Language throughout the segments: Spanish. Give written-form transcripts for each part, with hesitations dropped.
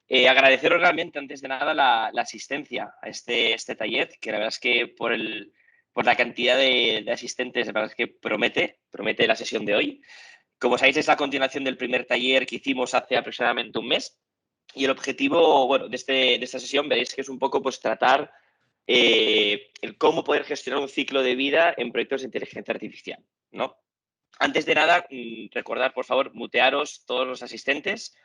Agradeceros realmente, antes de nada, la asistencia a este taller, que la verdad es que por la cantidad de asistentes, la verdad es que promete la sesión de hoy. Como sabéis, es la continuación del primer taller que hicimos hace aproximadamente un mes. Y el objetivo, bueno, de esta sesión veréis que es un poco pues tratar el cómo poder gestionar un ciclo de vida en proyectos de inteligencia artificial, ¿no? Antes de nada, recordad, por favor, mutearos todos los asistentes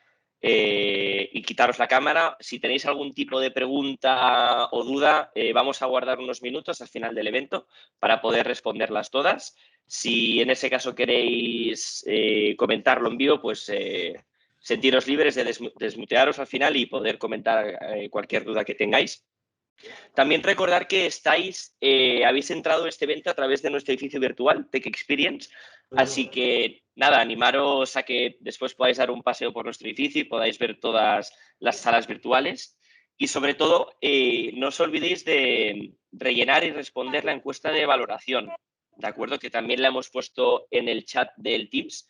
y quitaros la cámara. Si tenéis algún tipo de pregunta o duda, vamos a guardar unos minutos al final del evento para poder responderlas todas. Si en ese caso queréis comentarlo en vivo, pues sentiros libres de desmutearos al final y poder comentar cualquier duda que tengáis. También recordar que habéis entrado a este evento a través de nuestro edificio virtual, Tech Experience, así que nada, animaros a que después podáis dar un paseo por nuestro edificio y podáis ver todas las salas virtuales. Y sobre todo, no os olvidéis de rellenar y responder la encuesta de valoración, ¿de acuerdo? Que también la hemos puesto en el chat del Teams.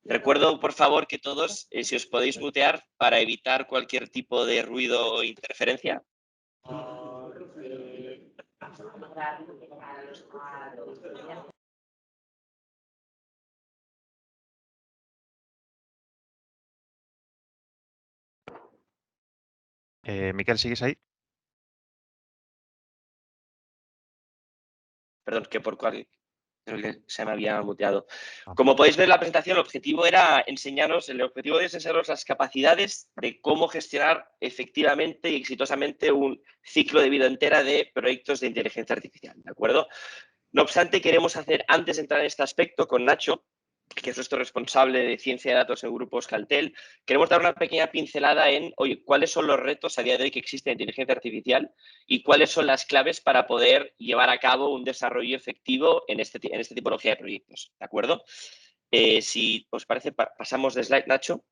Recuerdo, por favor, que todos, si os podéis mutear para evitar cualquier tipo de ruido o interferencia. Miquel, ¿sigues ahí? Perdón, que por cual creo que se me había muteado. Como podéis ver en la presentación, el objetivo es enseñaros las capacidades de cómo gestionar efectivamente y exitosamente un ciclo de vida entera de proyectos de inteligencia artificial, ¿de acuerdo? No obstante, queremos hacer, antes de entrar en este aspecto, con Nacho, que es nuestro responsable de ciencia de datos en Grupo Euskaltel, queremos dar una pequeña pincelada en, oye, cuáles son los retos a día de hoy que existen en inteligencia artificial y cuáles son las claves para poder llevar a cabo un desarrollo efectivo en esta tipología de proyectos, ¿de acuerdo? Si os parece, pasamos de slide, Nacho.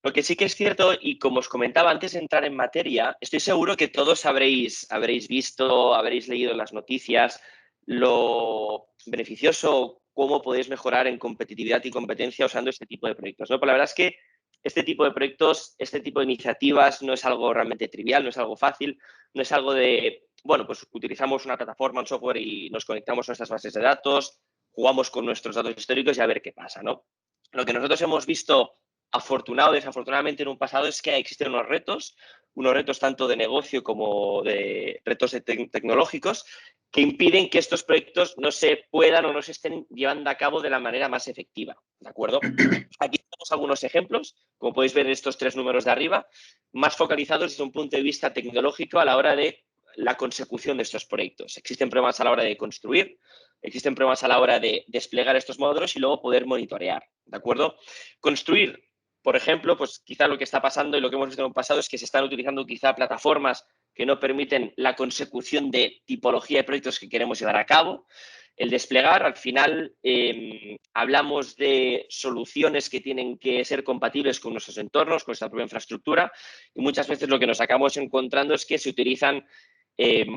Lo que sí que es cierto, y como os comentaba antes de entrar en materia, estoy seguro que todos habréis visto, habréis leído en las noticias lo beneficioso, cómo podéis mejorar en competitividad y competencia usando este tipo de proyectos, ¿no? Pero la verdad es que este tipo de proyectos, este tipo de iniciativas no es algo realmente trivial, no es algo fácil, no es algo de, bueno, pues utilizamos una plataforma, un software y nos conectamos a nuestras bases de datos, jugamos con nuestros datos históricos y a ver qué pasa, ¿no? Lo que nosotros hemos visto afortunado o desafortunadamente en un pasado es que existen unos retos tanto de negocio como de retos tecnológicos que impiden que estos proyectos no se puedan o no se estén llevando a cabo de la manera más efectiva, ¿de acuerdo? Aquí tenemos algunos ejemplos, como podéis ver en estos 3 números de arriba, más focalizados desde un punto de vista tecnológico a la hora de la consecución de estos proyectos. Existen problemas a la hora de construir, existen problemas a la hora de desplegar estos módulos y luego poder monitorear, ¿de acuerdo? Construir, por ejemplo, pues quizá lo que está pasando y lo que hemos visto en el pasado es que se están utilizando quizá plataformas que no permiten la consecución de tipología de proyectos que queremos llevar a cabo. El desplegar, al final, hablamos de soluciones que tienen que ser compatibles con nuestros entornos, con nuestra propia infraestructura, y muchas veces lo que nos acabamos encontrando es que se utilizan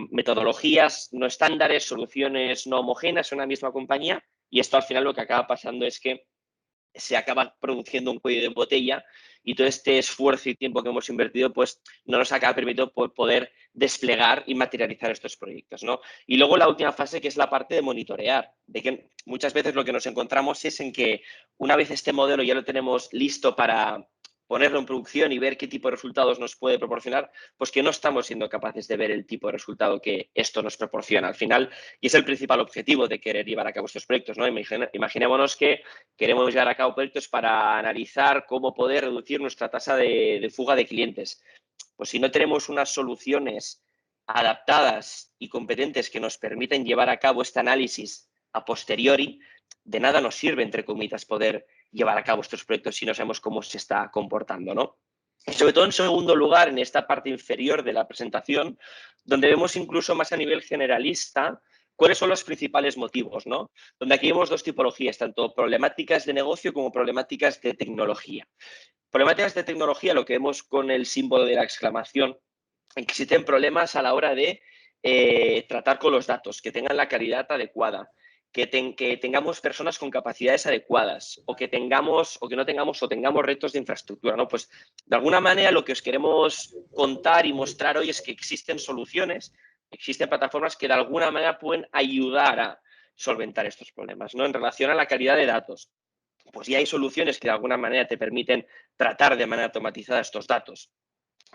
metodologías no estándares, soluciones no homogéneas en una misma compañía, y esto al final lo que acaba pasando es que se acaba produciendo un cuello de botella y todo este esfuerzo y tiempo que hemos invertido pues no nos acaba permitiendo poder desplegar y materializar estos proyectos, ¿no? Y luego la última fase, que es la parte de monitorear, de que muchas veces lo que nos encontramos es en que una vez este modelo ya lo tenemos listo para ponerlo en producción y ver qué tipo de resultados nos puede proporcionar, pues que no estamos siendo capaces de ver el tipo de resultado que esto nos proporciona al final, y es el principal objetivo de querer llevar a cabo estos proyectos, ¿no? Imaginémonos que queremos llevar a cabo proyectos para analizar cómo poder reducir nuestra tasa de fuga de clientes. Pues si no tenemos unas soluciones adaptadas y competentes que nos permiten llevar a cabo este análisis a posteriori, de nada nos sirve, entre comillas, poder llevar a cabo estos proyectos si no sabemos cómo se está comportando, ¿no? Y sobre todo, en segundo lugar, en esta parte inferior de la presentación, donde vemos incluso más a nivel generalista cuáles son los principales motivos, ¿no? Donde aquí vemos 2 tipologías, tanto problemáticas de negocio como problemáticas de tecnología. Problemáticas de tecnología, lo que vemos con el símbolo de la exclamación, existen problemas a la hora de tratar con los datos, que tengan la calidad adecuada, que tengamos personas con capacidades adecuadas o que tengamos o que no tengamos o tengamos retos de infraestructura, ¿no? Pues de alguna manera lo que os queremos contar y mostrar hoy es que existen soluciones, existen plataformas que de alguna manera pueden ayudar a solventar estos problemas, ¿no? En relación a la calidad de datos, pues ya hay soluciones que de alguna manera te permiten tratar de manera automatizada estos datos,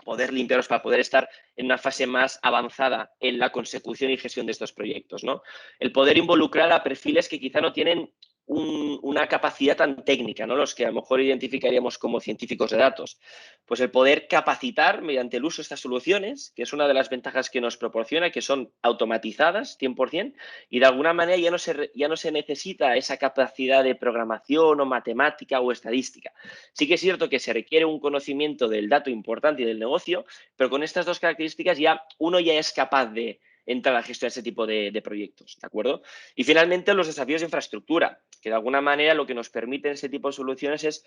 poder limpiarlos para poder estar en una fase más avanzada en la consecución y gestión de estos proyectos, ¿no? El poder involucrar a perfiles que quizá no tienen una capacidad tan técnica, ¿no? Los que a lo mejor identificaríamos como científicos de datos. Pues el poder capacitar mediante el uso de estas soluciones, que es una de las ventajas que nos proporciona, que son automatizadas 100%, y de alguna manera ya no se necesita esa capacidad de programación o matemática o estadística. Sí que es cierto que se requiere un conocimiento del dato importante y del negocio, pero con estas dos características uno ya es capaz de entrar a gestionar ese tipo de proyectos, ¿de acuerdo? Y finalmente los desafíos de infraestructura, que de alguna manera lo que nos permiten ese tipo de soluciones es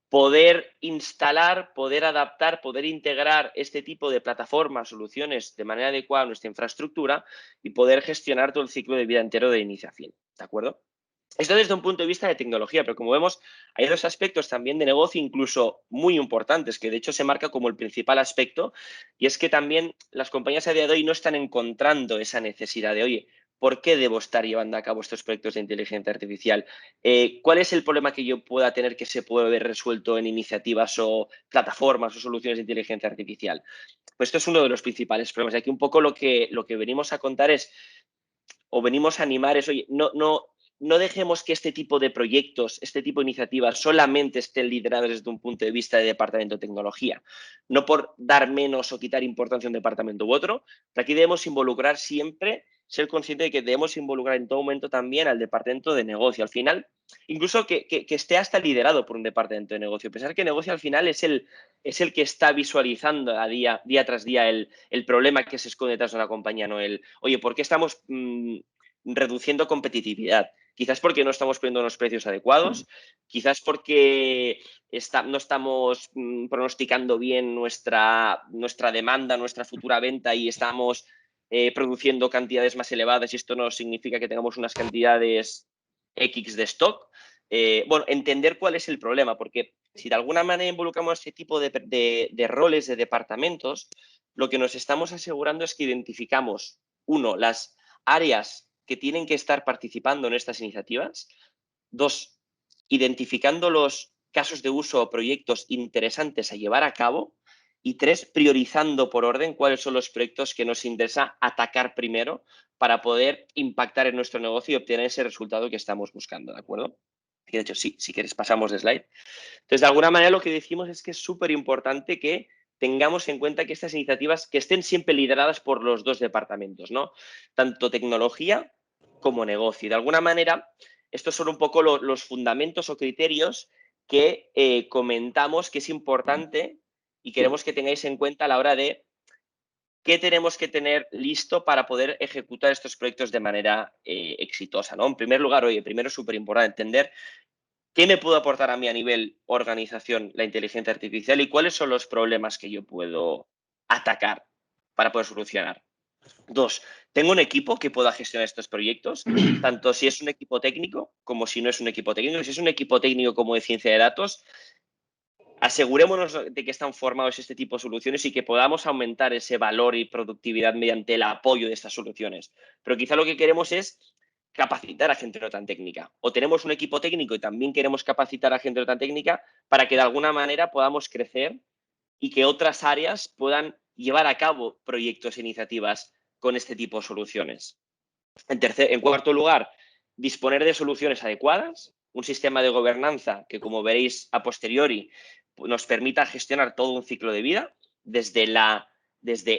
poder instalar, poder adaptar, poder integrar este tipo de plataformas, soluciones de manera adecuada a nuestra infraestructura y poder gestionar todo el ciclo de vida entero de inicio a fin, ¿de acuerdo? Esto desde un punto de vista de tecnología, pero como vemos, hay dos aspectos también de negocio incluso muy importantes, que de hecho se marca como el principal aspecto, y es que también las compañías a día de hoy no están encontrando esa necesidad de, oye, ¿por qué debo estar llevando a cabo estos proyectos de inteligencia artificial? ¿Cuál es el problema que yo pueda tener que se puede ver resuelto en iniciativas o plataformas o soluciones de inteligencia artificial? Pues esto es uno de los principales problemas. Y aquí un poco lo que venimos a contar es o venimos a animar es, oye, no dejemos que este tipo de proyectos, este tipo de iniciativas solamente estén liderados desde un punto de vista de departamento de tecnología. No por dar menos o quitar importancia a un departamento u otro, pero aquí debemos involucrar siempre, ser consciente de que debemos involucrar en todo momento también al departamento de negocio. Al final, incluso que esté hasta liderado por un departamento de negocio. Pensar que el negocio al final es el que está visualizando a día tras día el problema que se esconde detrás de una compañía, no el, oye, ¿por qué estamos reduciendo competitividad? Quizás porque no estamos poniendo unos precios adecuados, quizás porque no estamos pronosticando bien nuestra demanda, nuestra futura venta y estamos produciendo cantidades más elevadas y esto no significa que tengamos unas cantidades X de stock. Bueno, entender cuál es el problema, porque si de alguna manera involucramos este tipo de roles, de departamentos, lo que nos estamos asegurando es que identificamos, uno, las áreas que tienen que estar participando en estas iniciativas. Dos, identificando los casos de uso o proyectos interesantes a llevar a cabo. Y tres, priorizando por orden cuáles son los proyectos que nos interesa atacar primero para poder impactar en nuestro negocio y obtener ese resultado que estamos buscando, ¿de acuerdo? Y de hecho, sí, si quieres pasamos de slide. Entonces, de alguna manera lo que decimos es que es súper importante que tengamos en cuenta que estas iniciativas que estén siempre lideradas por los dos departamentos, ¿no? Tanto tecnología como negocio. Y de alguna manera, estos son un poco los fundamentos o criterios que comentamos que es importante y queremos que tengáis en cuenta a la hora de qué tenemos que tener listo para poder ejecutar estos proyectos de manera exitosa, ¿no? En primer lugar, oye, primero es súper importante entender qué me puede aportar a mí a nivel organización la inteligencia artificial y cuáles son los problemas que yo puedo atacar para poder solucionar. Dos, tengo un equipo que pueda gestionar estos proyectos, tanto si es un equipo técnico como si no es un equipo técnico. Si es un equipo técnico como de ciencia de datos, asegurémonos de que están formados este tipo de soluciones y que podamos aumentar ese valor y productividad mediante el apoyo de estas soluciones. Pero quizá lo que queremos es capacitar a gente no tan técnica. O tenemos un equipo técnico y también queremos capacitar a gente no tan técnica para que de alguna manera podamos crecer y que otras áreas puedan llevar a cabo proyectos e iniciativas con este tipo de soluciones. En cuarto lugar, disponer de soluciones adecuadas, un sistema de gobernanza que, como veréis a posteriori, nos permita gestionar todo un ciclo de vida, desde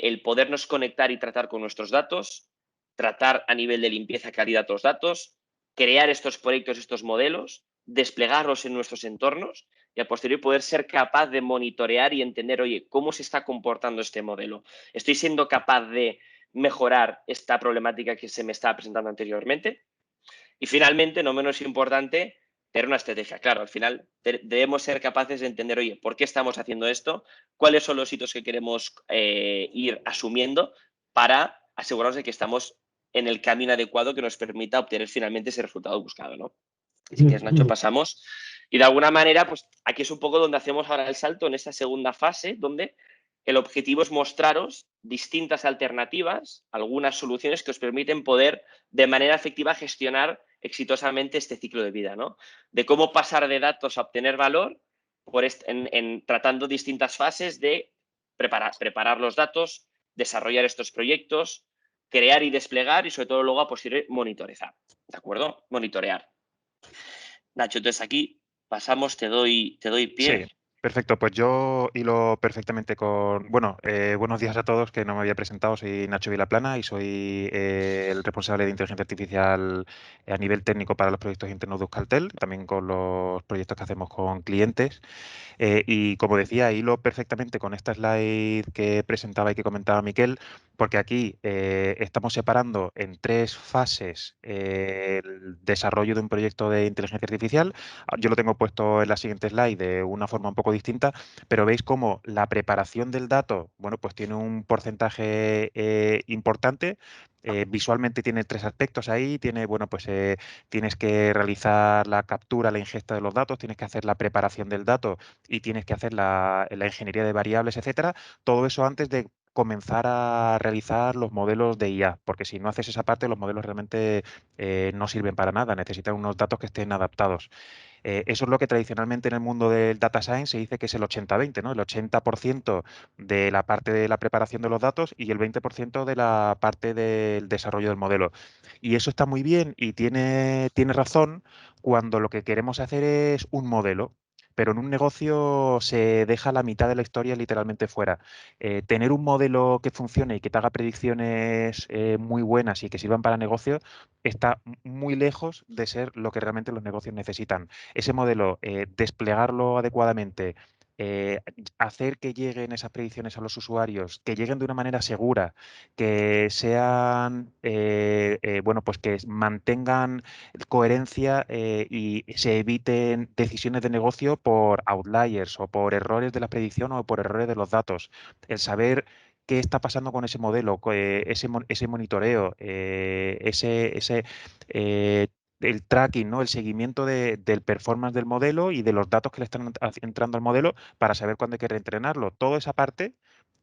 el podernos conectar y tratar con nuestros datos, tratar a nivel de limpieza, calidad de los datos, crear estos proyectos, estos modelos, desplegarlos en nuestros entornos y a posteriori poder ser capaz de monitorear y entender, oye, ¿cómo se está comportando este modelo? ¿Estoy siendo capaz de mejorar esta problemática que se me estaba presentando anteriormente? Y finalmente, no menos importante, tener una estrategia. Claro, al final debemos ser capaces de entender, oye, ¿por qué estamos haciendo esto? ¿Cuáles son los hitos que queremos ir asumiendo para asegurarnos de que estamos en el camino adecuado que nos permita obtener finalmente ese resultado buscado, ¿no? Y si quieres, Nacho, pasamos. Y de alguna manera, pues aquí es un poco donde hacemos ahora el salto en esta segunda fase, donde el objetivo es mostraros distintas alternativas, algunas soluciones que os permiten poder de manera efectiva gestionar exitosamente este ciclo de vida, ¿no? De cómo pasar de datos a obtener valor tratando distintas fases de preparar los datos, desarrollar estos proyectos, crear y desplegar y sobre todo luego a posteriori monitorizar, ¿de acuerdo? Monitorear. Nacho, entonces aquí pasamos, te doy Sí, pie. perfecto. Pues yo hilo perfectamente con... Bueno, buenos días a todos, que no me había presentado. Soy Nacho Vilaplana y soy el responsable de inteligencia artificial a nivel técnico para los proyectos internos de Euskaltel, también con los proyectos que hacemos con clientes. Y como decía, hilo perfectamente con esta slide que presentaba y que comentaba Miquel, porque aquí estamos separando en tres fases el desarrollo de un proyecto de inteligencia artificial. Yo lo tengo puesto en la siguiente slide de una forma un poco distinta, pero veis cómo la preparación del dato, bueno, pues tiene un porcentaje importante. Visualmente tiene tres aspectos ahí. Tiene, bueno, pues tienes que realizar la captura, la ingesta de los datos, tienes que hacer la preparación del dato y tienes que hacer la ingeniería de variables, etcétera. Todo eso antes de comenzar a realizar los modelos de IA, porque si no haces esa parte, los modelos realmente no sirven para nada, necesitan unos datos que estén adaptados. Eso es lo que tradicionalmente en el mundo del data science se dice que es el 80-20, ¿no? El 80% de la parte de la preparación de los datos y el 20% de la parte del desarrollo del modelo. Y eso está muy bien y tiene razón cuando lo que queremos hacer es un modelo. Pero en un negocio se deja la mitad de la historia literalmente fuera. Tener un modelo que funcione y que te haga predicciones muy buenas y que sirvan para negocio está muy lejos de ser lo que realmente los negocios necesitan. Ese modelo, desplegarlo adecuadamente, eh, hacer que lleguen esas predicciones a los usuarios, que lleguen de una manera segura, que sean, bueno, pues que mantengan coherencia y se eviten decisiones de negocio por outliers o por errores de la predicción o por errores de los datos. El saber qué está pasando con ese modelo, ese monitoreo, eh, el tracking, ¿no? El seguimiento del performance del modelo y de los datos que le están entrando al modelo para saber cuándo hay que reentrenarlo. Toda esa parte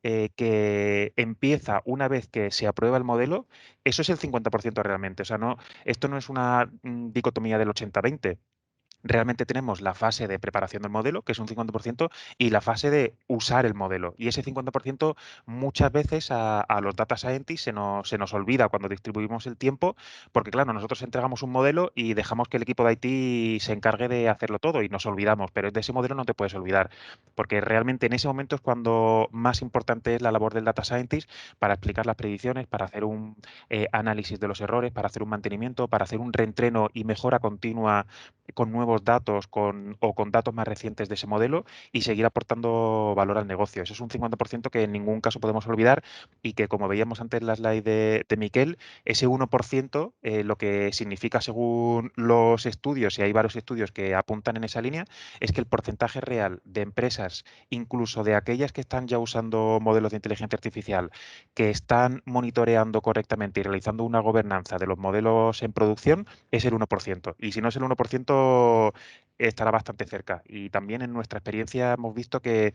que empieza una vez que se aprueba el modelo, eso es el 50% realmente. O sea, no, esto no es una dicotomía del 80-20. Realmente tenemos la fase de preparación del modelo, que es un 50%, y la fase de usar el modelo. Y ese 50% muchas veces a los data scientists se nos olvida cuando distribuimos el tiempo, porque claro, nosotros entregamos un modelo y dejamos que el equipo de IT se encargue de hacerlo todo y nos olvidamos, pero de ese modelo no te puedes olvidar, porque realmente en ese momento es cuando más importante es la labor del data scientist para explicar las predicciones, para hacer un análisis de los errores, para hacer un mantenimiento, para hacer un reentreno y mejora continua con nuevos datos o con datos más recientes de ese modelo y seguir aportando valor al negocio. Eso es un 50% que en ningún caso podemos olvidar y que, como veíamos antes en la slide de Miquel, ese 1%, lo que significa según los estudios, y hay varios estudios que apuntan en esa línea, es que el porcentaje real de empresas, incluso de aquellas que están ya usando modelos de inteligencia artificial, que están monitoreando correctamente y realizando una gobernanza de los modelos en producción, es el 1%. Y si no es el 1%, estará bastante cerca. Y también en nuestra experiencia hemos visto que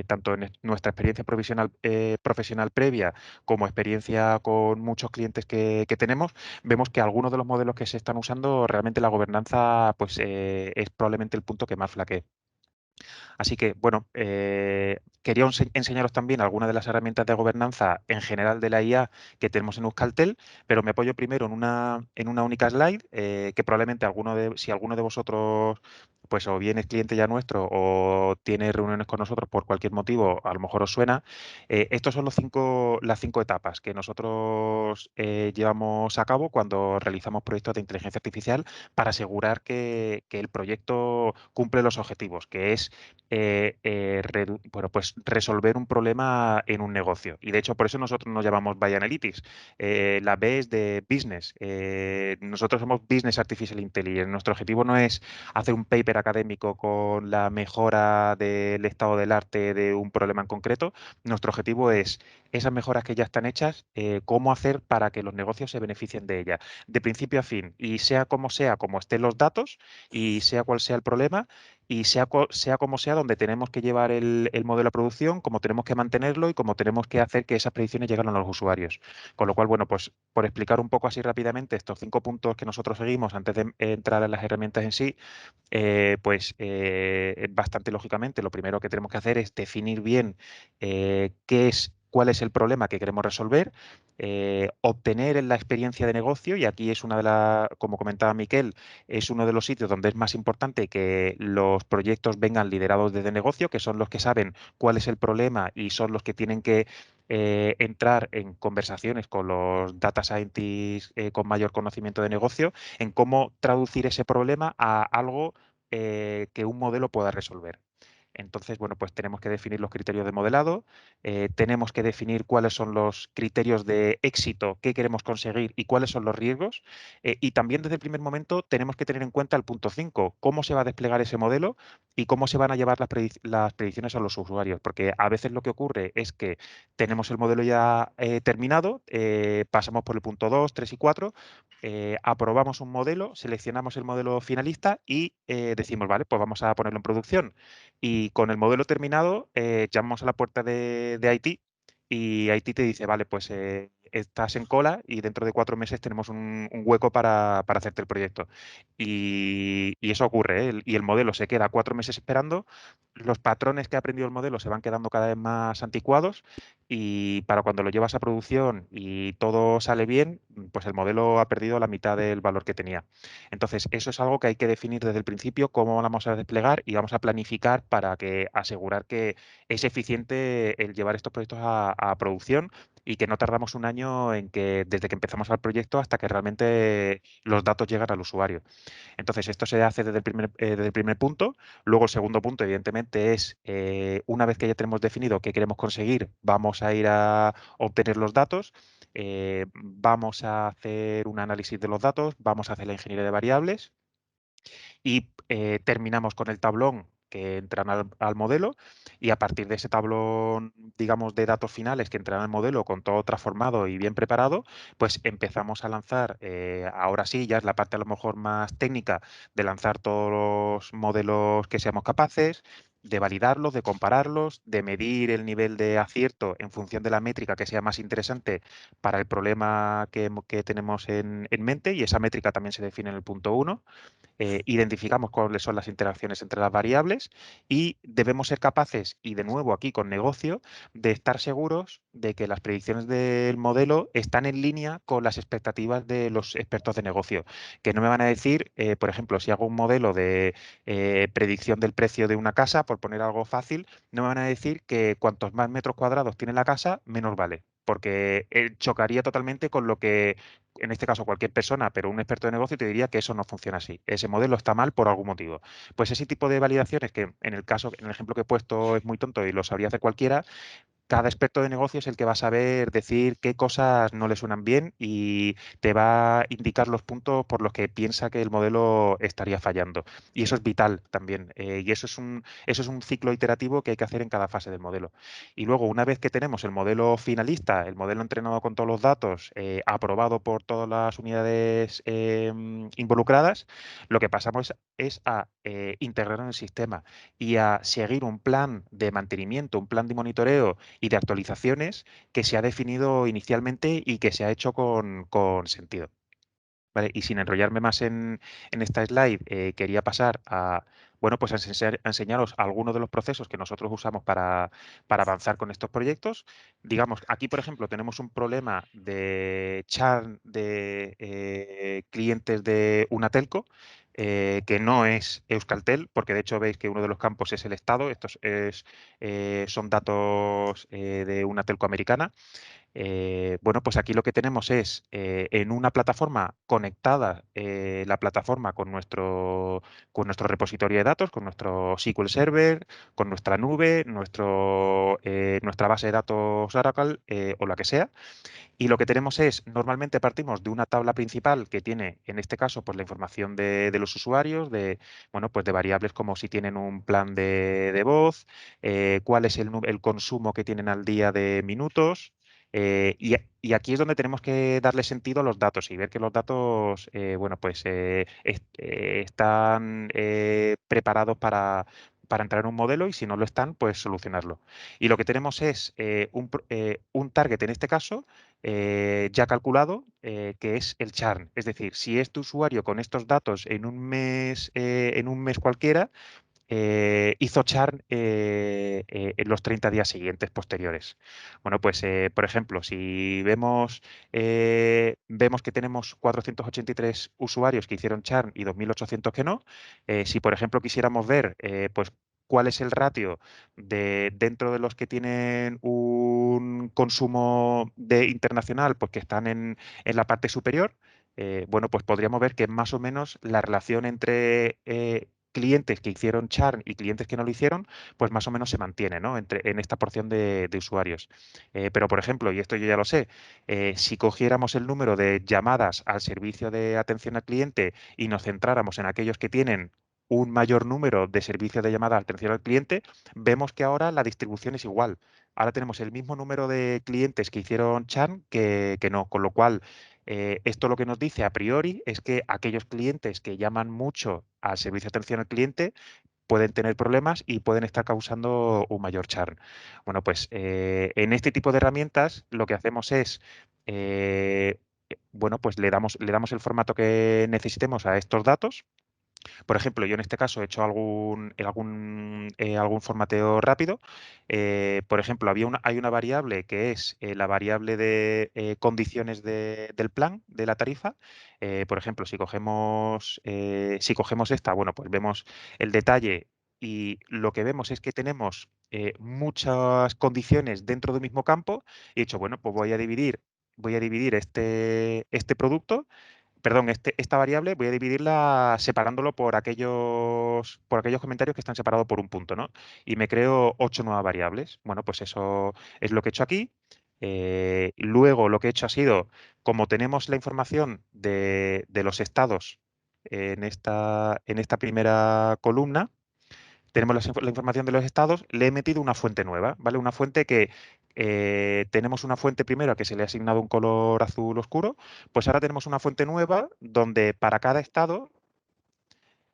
tanto en nuestra experiencia profesional previa como experiencia con muchos clientes que tenemos, vemos que algunos de los modelos que se están usando, realmente la gobernanza pues, es probablemente el punto que más flaquea. Así que, bueno, quería enseñaros también algunas de las herramientas de gobernanza en general de la IA que tenemos en Euskaltel, pero me apoyo primero en una única slide, que probablemente si alguno de vosotros, pues o bien es cliente ya nuestro o tiene reuniones con nosotros por cualquier motivo, a lo mejor os suena. Estos son las cinco etapas que nosotros llevamos a cabo cuando realizamos proyectos de inteligencia artificial para asegurar que el proyecto cumple los objetivos, que es bueno, pues resolver un problema en un negocio. Y de hecho, por eso nosotros nos llamamos By Analytics. La B es de business. Nosotros somos Business Artificial Intelligence. Nuestro objetivo no es hacer un paper académico con la mejora del estado del arte de un problema en concreto. Nuestro objetivo es esas mejoras que ya están hechas, cómo hacer para que los negocios se beneficien de ellas, de principio a fin, y sea como estén los datos, y sea cual sea el problema, y sea como sea donde tenemos que llevar el modelo a producción, cómo tenemos que mantenerlo y cómo tenemos que hacer que esas predicciones lleguen a los usuarios. Con lo cual, bueno, pues por explicar un poco así rápidamente estos 5 puntos que nosotros seguimos antes de entrar en las herramientas en sí, bastante lógicamente, lo primero que tenemos que hacer es definir bien cuál es el problema que queremos resolver, obtener la experiencia de negocio, y aquí es una de las, como comentaba Miquel, es uno de los sitios donde es más importante que los proyectos vengan liderados desde negocio, que son los que saben cuál es el problema y son los que tienen que entrar en conversaciones con los data scientists con mayor conocimiento de negocio, en cómo traducir ese problema a algo que un modelo pueda resolver. Entonces, bueno, pues tenemos que definir los criterios de modelado, tenemos que definir cuáles son los criterios de éxito que queremos conseguir y cuáles son los riesgos. Y también desde el primer momento tenemos que tener en cuenta el punto 5, cómo se va a desplegar ese modelo y cómo se van a llevar las predicciones a los usuarios. Porque a veces lo que ocurre es que tenemos el modelo ya terminado, pasamos por el punto 2, 3 y 4, aprobamos un modelo, seleccionamos el modelo finalista y decimos, vale, pues vamos a ponerlo en producción. Y con el modelo terminado, llamamos a la puerta de IT, y IT te dice, vale, pues estás en cola y dentro de 4 meses tenemos un hueco para hacerte el proyecto. Y eso ocurre, ¿eh? Y el modelo se queda 4 meses esperando, los patrones que ha aprendido el modelo se van quedando cada vez más anticuados, y para cuando lo llevas a producción y todo sale bien, pues el modelo ha perdido la mitad del valor que tenía. Entonces, eso es algo que hay que definir desde el principio, cómo vamos a desplegar y vamos a planificar para asegurar que es eficiente el llevar estos proyectos a producción, y que no tardamos un año desde que empezamos el proyecto hasta que realmente los datos llegan al usuario. Entonces, esto se hace desde el primer punto. Luego, el segundo punto, evidentemente, es una vez que ya tenemos definido qué queremos conseguir, vamos a ir a obtener los datos, vamos a hacer un análisis de los datos, vamos a hacer la ingeniería de variables y terminamos con el tablón que entran al modelo, y a partir de ese tablón, digamos, de datos finales que entran al modelo con todo transformado y bien preparado, pues empezamos a lanzar, ahora sí, ya es la parte a lo mejor más técnica de lanzar todos los modelos que seamos capaces, de validarlos, de compararlos, de medir el nivel de acierto en función de la métrica que sea más interesante para el problema que tenemos en mente, y esa métrica también se define en el punto 1. Identificamos cuáles son las interacciones entre las variables, y debemos ser capaces, y de nuevo aquí con negocio, de estar seguros de que las predicciones del modelo están en línea con las expectativas de los expertos de negocio. Que no me van a decir, por ejemplo, si hago un modelo de predicción del precio de una casa, por poner algo fácil, no me van a decir que cuantos más metros cuadrados tiene la casa, menos vale, porque chocaría totalmente con lo que, en este caso, cualquier persona, pero un experto de negocio te diría que eso no funciona así. Ese modelo está mal por algún motivo. Pues ese tipo de validaciones, que en el ejemplo que he puesto es muy tonto y lo sabría hacer cualquiera, cada experto de negocio es el que va a saber decir qué cosas no le suenan bien, y te va a indicar los puntos por los que piensa que el modelo estaría fallando. Y eso es vital también. Y eso es un ciclo iterativo que hay que hacer en cada fase del modelo. Y luego, una vez que tenemos el modelo finalista, el modelo entrenado con todos los datos, aprobado por todas las unidades involucradas, lo que pasamos es a integrarlo en el sistema y a seguir un plan de mantenimiento, un plan de monitoreo y de actualizaciones que se ha definido inicialmente y que se ha hecho con sentido. ¿Vale? Y sin enrollarme más en esta slide, quería pasar bueno, pues a enseñaros algunos de los procesos que nosotros usamos para avanzar con estos proyectos. Digamos, aquí, por ejemplo, tenemos un problema de churn de clientes de una telco, que no es Euskaltel, porque de hecho veis que uno de los campos es el Estado. Estos son datos de una telco americana. Bueno, pues aquí lo que tenemos es en una plataforma conectada la plataforma con nuestro repositorio de datos, con nuestro SQL Server, con nuestra nube, nuestra base de datos Oracle o la que sea. Y lo que tenemos es, normalmente partimos de una tabla principal que tiene, en este caso, pues la información de los usuarios, bueno, pues de variables como si tienen un plan de voz, cuál es el consumo que tienen al día de minutos. Y aquí es donde tenemos que darle sentido a los datos y ver que los datos, bueno, pues están preparados para entrar en un modelo y si no lo están, pues solucionarlo. Y lo que tenemos es un target en este caso ya calculado, que es el churn. Es decir, si este usuario con estos datos en un mes cualquiera, hizo churn en los 30 días siguientes posteriores. Bueno, pues, por ejemplo, si vemos que tenemos 483 usuarios que hicieron churn y 2.800 que no, si, por ejemplo, quisiéramos ver, pues, cuál es el ratio dentro de los que tienen un consumo internacional, pues que están en la parte superior, bueno, pues podríamos ver que más o menos la relación entre clientes que hicieron churn y clientes que no lo hicieron, pues más o menos se mantiene, ¿no? En esta porción de usuarios. Pero, por ejemplo, y esto yo ya lo sé, si cogiéramos el número de llamadas al servicio de atención al cliente y nos centráramos en aquellos que tienen un mayor número de servicios de llamada de atención al cliente, vemos que ahora la distribución es igual. Ahora tenemos el mismo número de clientes que hicieron churn que no, con lo cual esto lo que nos dice a priori es que aquellos clientes que llaman mucho al servicio de atención al cliente pueden tener problemas y pueden estar causando un mayor churn. Bueno, pues en este tipo de herramientas lo que hacemos es, bueno, pues le damos el formato que necesitemos a estos datos. Por ejemplo, yo en este caso he hecho algún formateo rápido. Por ejemplo, hay una variable que es la variable de condiciones del plan, de la tarifa. Por ejemplo, si cogemos esta, bueno, pues vemos el detalle y lo que vemos es que tenemos muchas condiciones dentro del mismo campo y he dicho, bueno, pues voy a dividir este producto, perdón, esta variable voy a dividirla separándolo por aquellos comentarios que están separados por un punto, ¿no? Y me creo 8 nuevas variables. Bueno, pues eso es lo que he hecho aquí. Luego lo que he hecho ha sido, como tenemos la información de los estados en esta primera columna, tenemos la información de los estados, le he metido una fuente nueva, ¿vale? Una fuente que tenemos una fuente primero que se le ha asignado un color azul oscuro, pues ahora tenemos una fuente nueva donde para cada estado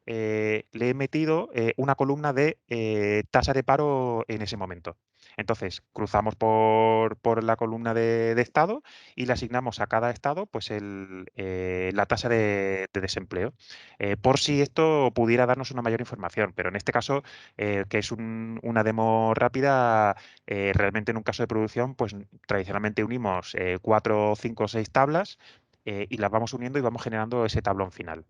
le he metido una columna de tasa de paro en ese momento. Entonces, cruzamos por la columna de estado y le asignamos a cada estado pues la tasa de desempleo, por si esto pudiera darnos una mayor información. Pero en este caso, que es una demo rápida, realmente en un caso de producción, pues tradicionalmente unimos 4, 5 o 6 tablas y las vamos uniendo y vamos generando ese tablón final.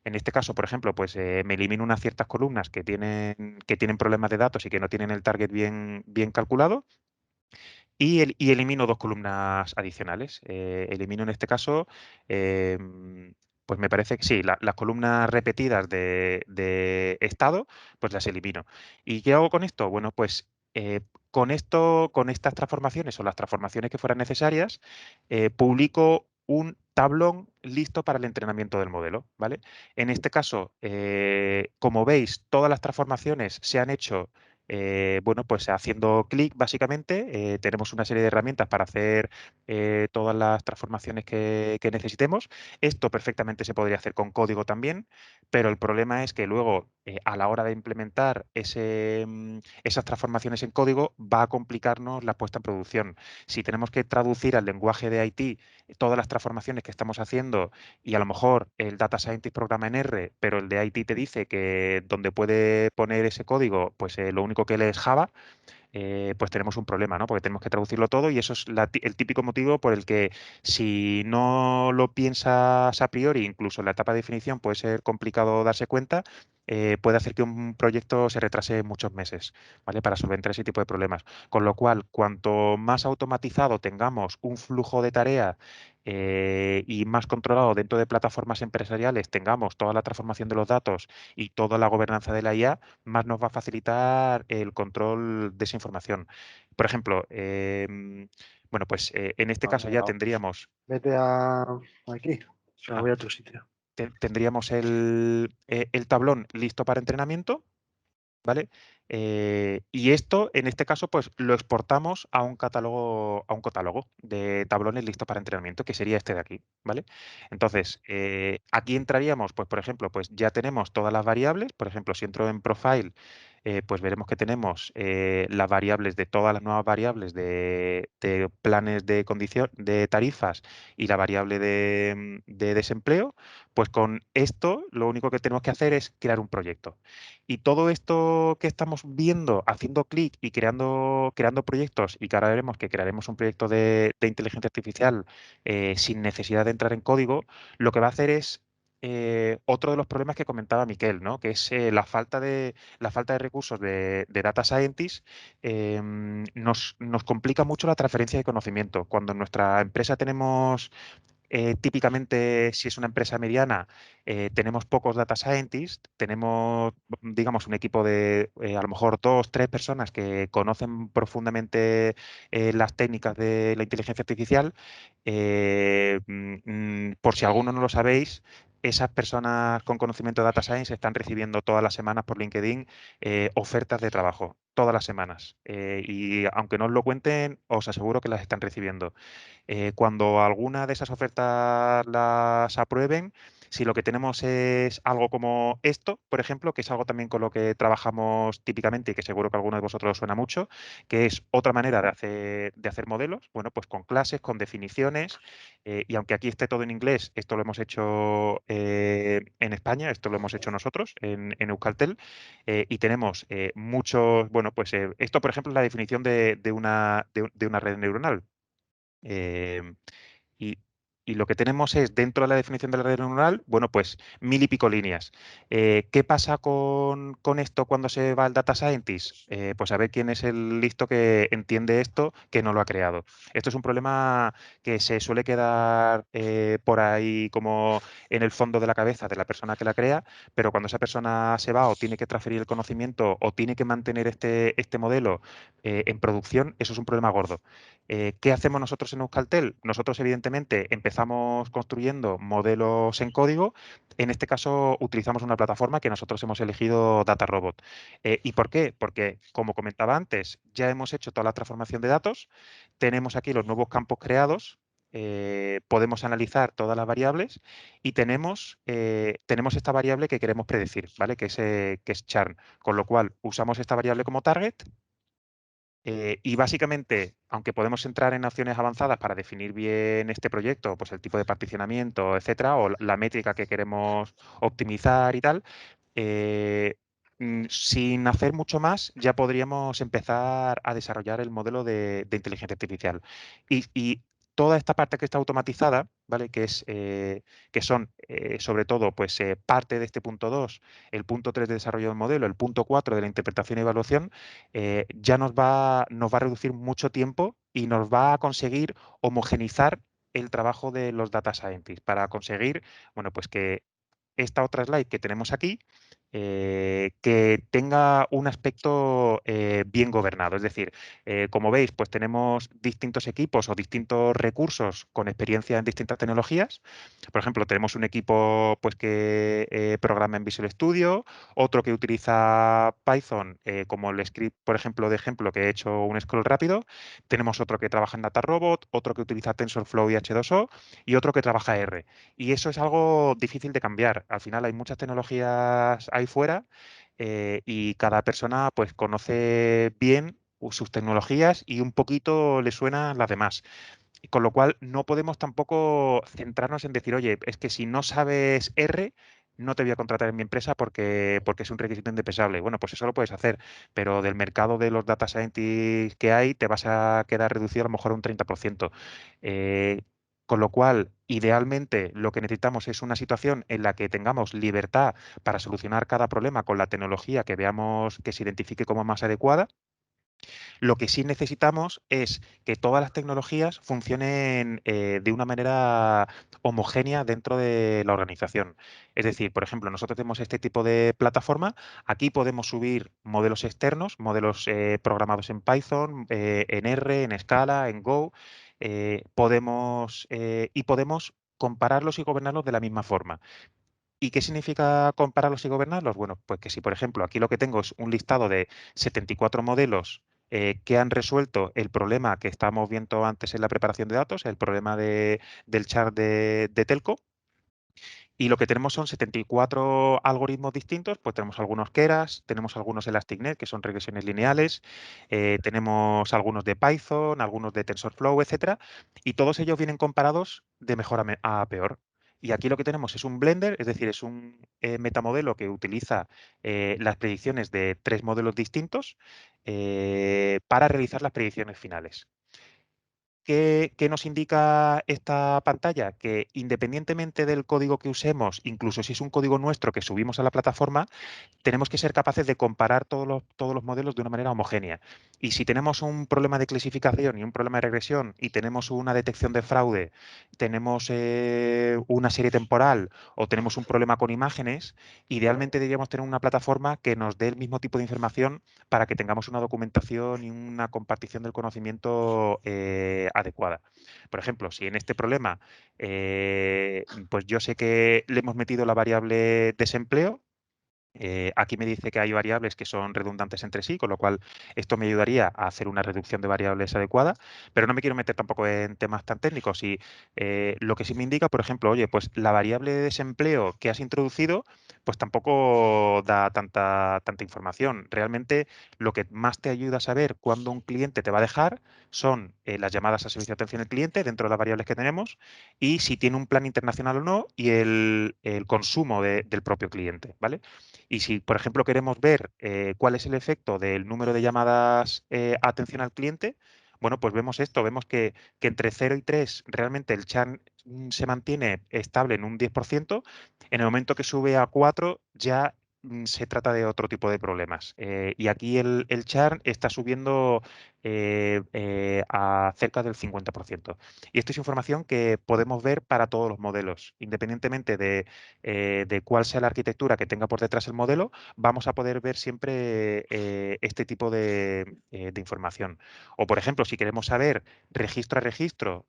En este caso, por ejemplo, pues me elimino unas ciertas columnas que tienen problemas de datos y que no tienen el target bien calculado y elimino dos columnas adicionales. Elimino en este caso, pues me parece que sí, las columnas repetidas de estado, pues las elimino. ¿Y qué hago con esto? Bueno, pues con estas transformaciones o las transformaciones que fueran necesarias, publico un tablón listo para el entrenamiento del modelo, ¿vale? En este caso, como veis, todas las transformaciones se han hecho bueno, pues haciendo clic básicamente, tenemos una serie de herramientas para hacer todas las transformaciones que necesitemos. Esto perfectamente se podría hacer con código también, pero el problema es que luego a la hora de implementar esas transformaciones en código va a complicarnos la puesta en producción. Si tenemos que traducir al lenguaje de IT todas las transformaciones que estamos haciendo y a lo mejor el Data Scientist programa en R, pero el de IT te dice que donde puede poner ese código, pues lo único que lee es Java, pues tenemos un problema, ¿no? Porque tenemos que traducirlo todo y eso es el típico motivo por el que si no lo piensas a priori, incluso en la etapa de definición puede ser complicado darse cuenta, puede hacer que un proyecto se retrase muchos meses, ¿vale? Para solventar ese tipo de problemas. Con lo cual, cuanto más automatizado tengamos un flujo de tarea y más controlado dentro de plataformas empresariales tengamos toda la transformación de los datos y toda la gobernanza de la IA, más nos va a facilitar el control de esa información. Por ejemplo, bueno, pues en este Vale, caso ya venga, tendríamos vete a aquí. O sea, ah, voy a otro sitio. tendríamos el tablón listo para entrenamiento, ¿vale? Y esto, en este caso, pues lo exportamos a un catálogo de tablones listos para entrenamiento, que sería este de aquí, ¿vale? Entonces, aquí entraríamos, pues, por ejemplo, pues ya tenemos todas las variables. Por ejemplo, si entro en Profile, pues veremos que tenemos las variables de todas las nuevas variables de planes de condición, de tarifas y la variable de desempleo. Pues con esto, lo único que tenemos que hacer es crear un proyecto. Y todo esto que estamos viendo, haciendo clic y creando proyectos, y que ahora veremos que crearemos un proyecto de inteligencia artificial sin necesidad de entrar en código, lo que va a hacer es otro de los problemas que comentaba Miquel, ¿no? Que es la falta de recursos de data scientist. Nos complica mucho la transferencia de conocimiento. Cuando en nuestra empresa tenemos típicamente, si es una empresa mediana, tenemos pocos data scientists, tenemos, digamos, un equipo de a lo mejor dos, tres personas que conocen profundamente las técnicas de la inteligencia artificial. Por si alguno no lo sabéis, esas personas con conocimiento de data science están recibiendo todas las semanas por LinkedIn ofertas de trabajo, todas las semanas. Y aunque no os lo cuenten, os aseguro que las están recibiendo. Cuando alguna de esas ofertas las aprueben, si lo que tenemos es algo como esto, por ejemplo, que es algo también con lo que trabajamos típicamente y que seguro que a alguno de vosotros os suena mucho, que es otra manera de hacer modelos, bueno, pues con clases, con definiciones, y aunque aquí esté todo en inglés, esto lo hemos hecho en España, esto lo hemos hecho nosotros en Euskaltel, y tenemos muchos, bueno, pues esto, por ejemplo, es la definición de una red neuronal. Em, y, y lo que tenemos es, dentro de la definición de la red neuronal, bueno, pues 1000 y pico líneas. ¿Qué pasa con esto cuando se va al data scientist? Pues a ver quién es el listo que entiende esto, que no lo ha creado. Esto es un problema que se suele quedar por ahí como en el fondo de la cabeza de la persona que la crea, pero cuando esa persona se va o tiene que transferir el conocimiento o tiene que mantener este modelo en producción, eso es un problema gordo. ¿Qué hacemos nosotros en Euskaltel? Nosotros, evidentemente, empezamos construyendo modelos en código. En este caso, utilizamos una plataforma que nosotros hemos elegido DataRobot. ¿Y por qué? Porque, como comentaba antes, ya hemos hecho toda la transformación de datos, tenemos aquí los nuevos campos creados, podemos analizar todas las variables y tenemos esta variable que queremos predecir, ¿vale? Que es churn. Con lo cual, usamos esta variable como target. Y básicamente, aunque podemos entrar en acciones avanzadas para definir bien este proyecto, pues el tipo de particionamiento, etcétera, o la métrica que queremos optimizar y tal, eh, sin hacer mucho más, ya podríamos empezar a desarrollar el modelo de inteligencia artificial. Y toda esta parte que está automatizada, ¿vale? Que son, sobre todo, pues parte de este punto 2, el punto 3 de desarrollo del modelo, el punto 4 de la interpretación y evaluación, ya nos va a reducir mucho tiempo y nos va a conseguir homogenizar el trabajo de los data scientists para conseguir, bueno, pues que esta otra slide que tenemos aquí, que tenga un aspecto bien gobernado. Es decir, como veis, pues tenemos distintos equipos o distintos recursos con experiencia en distintas tecnologías. Por ejemplo, tenemos un equipo pues, que programa en Visual Studio, otro que utiliza Python como el script, por ejemplo, de ejemplo que he hecho un scroll rápido. Tenemos otro que trabaja en DataRobot, otro que utiliza TensorFlow y H2O y otro que trabaja R. Y eso es algo difícil de cambiar. Al final hay muchas tecnologías ahí fuera y cada persona pues conoce bien sus tecnologías y un poquito le suenan las demás. Con lo cual no podemos tampoco centrarnos en decir, oye, es que si no sabes R, no te voy a contratar en mi empresa porque es un requisito indispensable. Bueno, pues eso lo puedes hacer, pero del mercado de los data scientists que hay, te vas a quedar reducido a lo mejor a un 30%. Con lo cual, idealmente, lo que necesitamos es una situación en la que tengamos libertad para solucionar cada problema con la tecnología que veamos que se identifique como más adecuada. Lo que sí necesitamos es que todas las tecnologías funcionen de una manera homogénea dentro de la organización. Es decir, por ejemplo, nosotros tenemos este tipo de plataforma. Aquí podemos subir modelos externos, modelos programados en Python, en R, en Scala, en Go. Podemos compararlos y gobernarlos de la misma forma. ¿Y qué significa compararlos y gobernarlos? Bueno, pues que si, por ejemplo, aquí lo que tengo es un listado de 74 modelos que han resuelto el problema que estábamos viendo antes en la preparación de datos, el problema del chart de Telco, y lo que tenemos son 74 algoritmos distintos, pues tenemos algunos Keras, tenemos algunos ElasticNet, que son regresiones lineales, tenemos algunos de Python, algunos de TensorFlow, etcétera, y todos ellos vienen comparados de mejor a peor. Y aquí lo que tenemos es un blender, es decir, es un metamodelo que utiliza las predicciones de 3 modelos distintos para realizar las predicciones finales. ¿Qué nos indica esta pantalla? Que independientemente del código que usemos, incluso si es un código nuestro que subimos a la plataforma, tenemos que ser capaces de comparar todos los modelos de una manera homogénea. Y si tenemos un problema de clasificación y un problema de regresión y tenemos una detección de fraude, tenemos una serie temporal o tenemos un problema con imágenes, idealmente deberíamos tener una plataforma que nos dé el mismo tipo de información para que tengamos una documentación y una compartición del conocimiento adecuada. Por ejemplo, si en este problema, pues yo sé que le hemos metido la variable desempleo. Aquí me dice que hay variables que son redundantes entre sí, con lo cual esto me ayudaría a hacer una reducción de variables adecuada, pero no me quiero meter tampoco en temas tan técnicos. Y lo que sí me indica, por ejemplo, oye, pues la variable de desempleo que has introducido, pues tampoco da tanta información. Realmente lo que más te ayuda a saber cuándo un cliente te va a dejar son las llamadas a servicio de atención al cliente dentro de las variables que tenemos y si tiene un plan internacional o no y el consumo del propio cliente, ¿vale? Y si, por ejemplo, queremos ver cuál es el efecto del número de llamadas a atención al cliente, bueno, pues vemos esto, vemos que entre 0 y 3 realmente el churn se mantiene estable en un 10%, en el momento que sube a 4 ya se trata de otro tipo de problemas. Y aquí el churn está subiendo a cerca del 50%. Y esto es información que podemos ver para todos los modelos, independientemente de cuál sea la arquitectura que tenga por detrás el modelo, vamos a poder ver siempre este tipo de información. O, por ejemplo, si queremos saber registro a registro,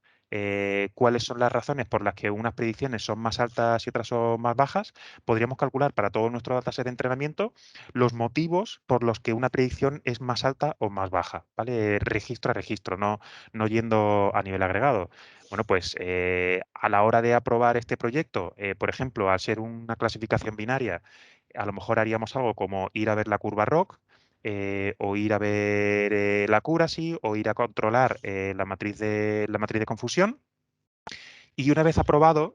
cuáles son las razones por las que unas predicciones son más altas y otras son más bajas, podríamos calcular para todo nuestro dataset de entrenamiento los motivos por los que una predicción es más alta o más baja, ¿vale? Registro a registro, no yendo a nivel agregado. Bueno, pues a la hora de aprobar este proyecto, por ejemplo, al ser una clasificación binaria, a lo mejor haríamos algo como ir a ver la curva ROC, o ir a ver la accuracy, o ir a controlar la matriz de confusión. Y una vez aprobado,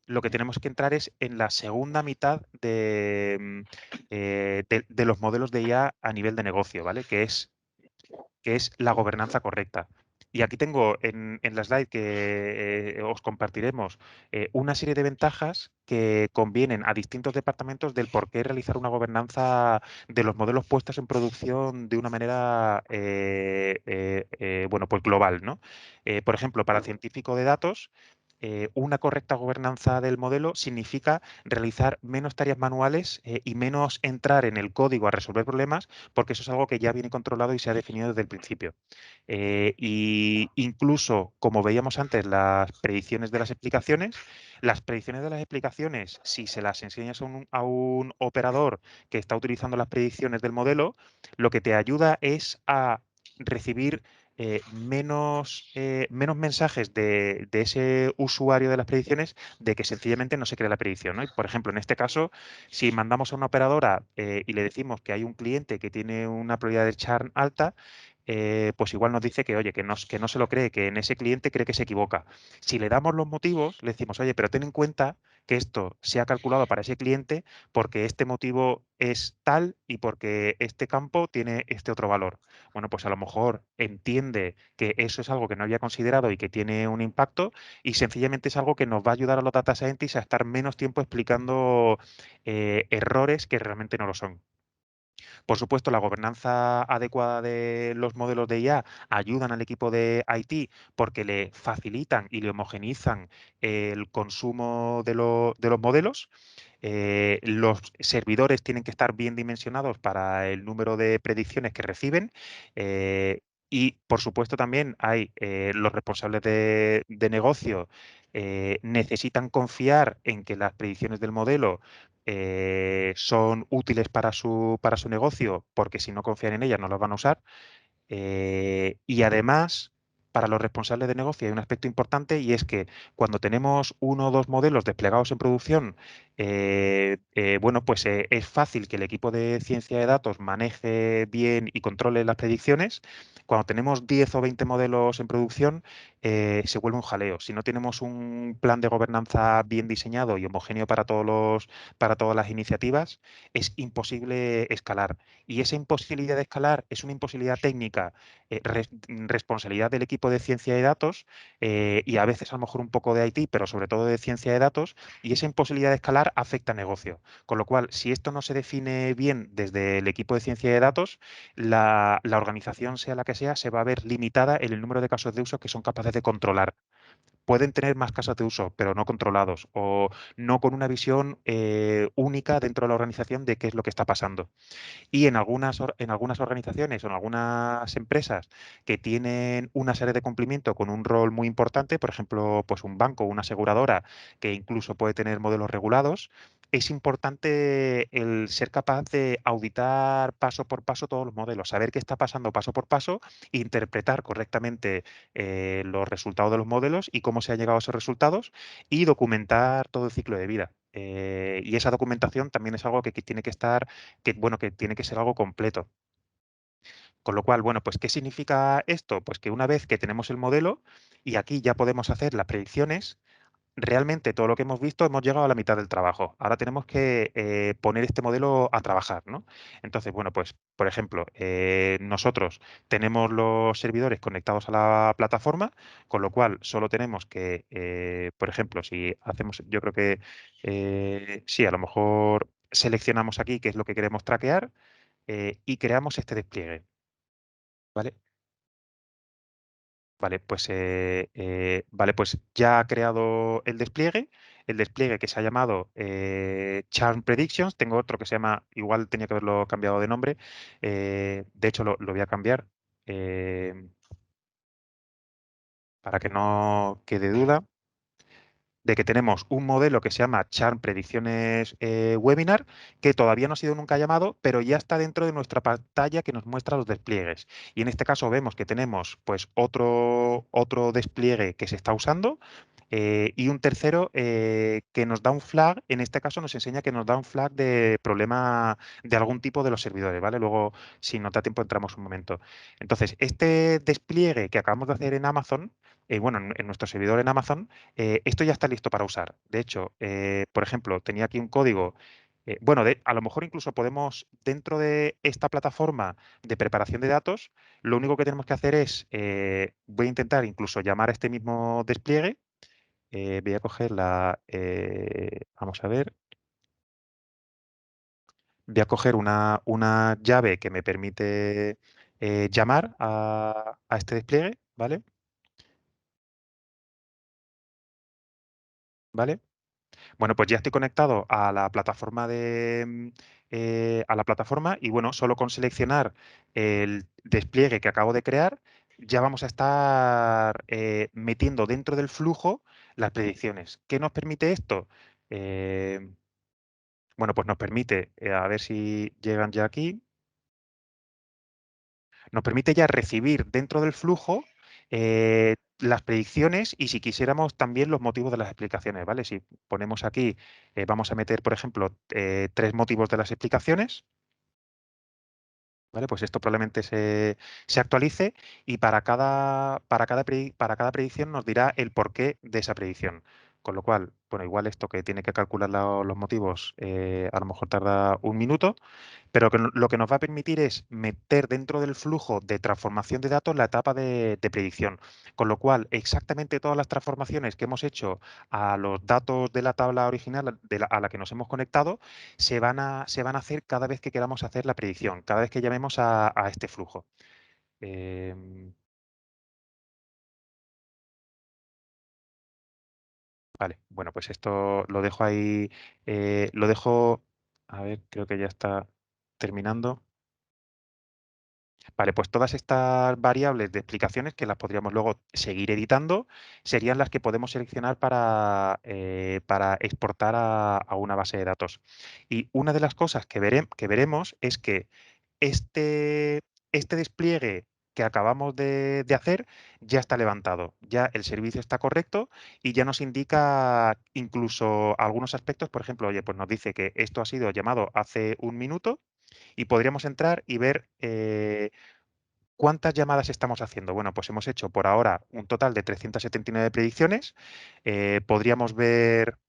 lo que tenemos que entrar es en la segunda mitad de los modelos de IA a nivel de negocio, ¿vale? Que es la gobernanza correcta. Y aquí tengo en la slide que os compartiremos una serie de ventajas que convienen a distintos departamentos del por qué realizar una gobernanza de los modelos puestos en producción de una manera bueno, pues global, ¿no? Por ejemplo, para el científico de datos, una correcta gobernanza del modelo significa realizar menos tareas manuales y menos entrar en el código a resolver problemas, porque eso es algo que ya viene controlado y se ha definido desde el principio. Y incluso, como veíamos antes, las predicciones de las predicciones de las explicaciones, si se las enseñas a un operador que está utilizando las predicciones del modelo, lo que te ayuda es a recibir menos mensajes de ese usuario de las predicciones de que sencillamente no se cree la predicción, ¿no? Y, por ejemplo, en este caso, si mandamos a una operadora y le decimos que hay un cliente que tiene una probabilidad de churn alta, pues igual nos dice que, oye, que no se lo cree, que en ese cliente cree que se equivoca. Si le damos los motivos, le decimos, oye, pero ten en cuenta que esto se ha calculado para ese cliente porque este motivo es tal y porque este campo tiene este otro valor. Bueno, pues a lo mejor entiende que eso es algo que no había considerado y que tiene un impacto y sencillamente es algo que nos va a ayudar a los data scientists a estar menos tiempo explicando errores que realmente no lo son. Por supuesto, la gobernanza adecuada de los modelos de IA ayudan al equipo de IT porque le facilitan y le homogeneizan el consumo de los modelos. Los servidores tienen que estar bien dimensionados para el número de predicciones que reciben. Y, por supuesto, también hay los responsables de negocio necesitan confiar en que las predicciones del modelo son útiles para su negocio, porque si no confían en ellas no las van a usar. Y además, para los responsables de negocio hay un aspecto importante y es que cuando tenemos uno o dos modelos desplegados en producción, bueno, pues es fácil que el equipo de ciencia de datos maneje bien y controle las predicciones. Cuando tenemos 10 o 20 modelos en producción, se vuelve un jaleo. Si no tenemos un plan de gobernanza bien diseñado y homogéneo para todas las iniciativas, es imposible escalar. Y esa imposibilidad de escalar es una imposibilidad técnica, responsabilidad del equipo de ciencia de datos y a veces a lo mejor un poco de IT, pero sobre todo de ciencia de datos, y esa imposibilidad de escalar afecta al negocio. Con lo cual, si esto no se define bien desde el equipo de ciencia de datos, la organización, sea la que sea, se va a ver limitada en el número de casos de uso que son capaces de controlar. Pueden tener más casos de uso, pero no controlados o no con una visión única dentro de la organización de qué es lo que está pasando. Y en algunas organizaciones o en algunas empresas que tienen unas áreas de cumplimiento con un rol muy importante, por ejemplo, pues un banco o una aseguradora que incluso puede tener modelos regulados, es importante el ser capaz de auditar paso por paso todos los modelos, saber qué está pasando paso por paso, interpretar correctamente los resultados de los modelos y cómo se han llegado a esos resultados y documentar todo el ciclo de vida. Y esa documentación también es algo que tiene que estar bueno, que tiene que ser algo completo. Con lo cual, bueno, pues ¿qué significa esto? Pues que una vez que tenemos el modelo y aquí ya podemos hacer las predicciones, realmente todo lo que hemos visto hemos llegado a la mitad del trabajo. Ahora tenemos que poner este modelo a trabajar, ¿no? Entonces, bueno, pues, por ejemplo, nosotros tenemos los servidores conectados a la plataforma, con lo cual solo tenemos que, por ejemplo, si hacemos, yo creo que sí, a lo mejor seleccionamos aquí qué es lo que queremos traquear y creamos este despliegue, ¿vale? Vale, pues ya ha creado el despliegue que se ha llamado Charm Predictions. Tengo otro que se llama, igual tenía que haberlo cambiado de nombre, de hecho lo voy a cambiar eh, para que no quede duda de que tenemos un modelo que se llama Charm Predicciones Webinar, que todavía no ha sido nunca llamado, pero ya está dentro de nuestra pantalla que nos muestra los despliegues. Y en este caso vemos que tenemos pues otro despliegue que se está usando y un tercero que nos da un flag, en este caso nos enseña que nos da un flag de problema de algún tipo de los servidores, ¿vale? Luego, si nos da tiempo, entramos un momento. Entonces, este despliegue que acabamos de hacer en Amazon, bueno, en nuestro servidor en Amazon, esto ya está listo para usar. De hecho, por ejemplo, tenía aquí un código. Bueno, a lo mejor incluso podemos, dentro de esta plataforma de preparación de datos, lo único que tenemos que hacer es, voy a intentar incluso llamar a este mismo despliegue. Voy a coger vamos a ver, voy a coger una llave que me permite llamar a este despliegue, ¿vale? ¿Vale? Bueno, pues ya estoy conectado a la plataforma a la plataforma y bueno, solo con seleccionar el despliegue que acabo de crear, ya vamos a estar metiendo dentro del flujo las predicciones. ¿Qué nos permite esto? Eh, bueno, pues nos permite, a ver si llegan ya aquí, nos permite ya recibir dentro del flujo las predicciones y si quisiéramos también los motivos de las explicaciones, ¿vale? Si ponemos aquí, vamos a meter, por ejemplo, 3 motivos de las explicaciones, ¿vale? Pues esto probablemente se actualice y para cada predicción nos dirá el porqué de esa predicción. Con lo cual, bueno, igual esto que tiene que calcular los motivos a lo mejor tarda un minuto, pero lo que nos va a permitir es meter dentro del flujo de transformación de datos la etapa de predicción. Con lo cual, exactamente todas las transformaciones que hemos hecho a los datos de la tabla original a la que nos hemos conectado se van a hacer cada vez que queramos hacer la predicción, cada vez que llamemos a este flujo. Vale, bueno, pues esto lo dejo ahí, lo dejo, a ver, creo que ya está terminando. Vale, pues todas estas variables de explicaciones que las podríamos luego seguir editando serían las que podemos seleccionar para exportar a una base de datos. Y una de las cosas que veremos es que este, este despliegue que acabamos de hacer ya está levantado, ya el servicio está correcto y ya nos indica incluso algunos aspectos, por ejemplo, oye, pues nos dice que esto ha sido llamado hace un minuto y podríamos entrar y ver ¿cuántas llamadas estamos haciendo? Bueno, pues hemos hecho por ahora un total de 379 predicciones. Podríamos ver,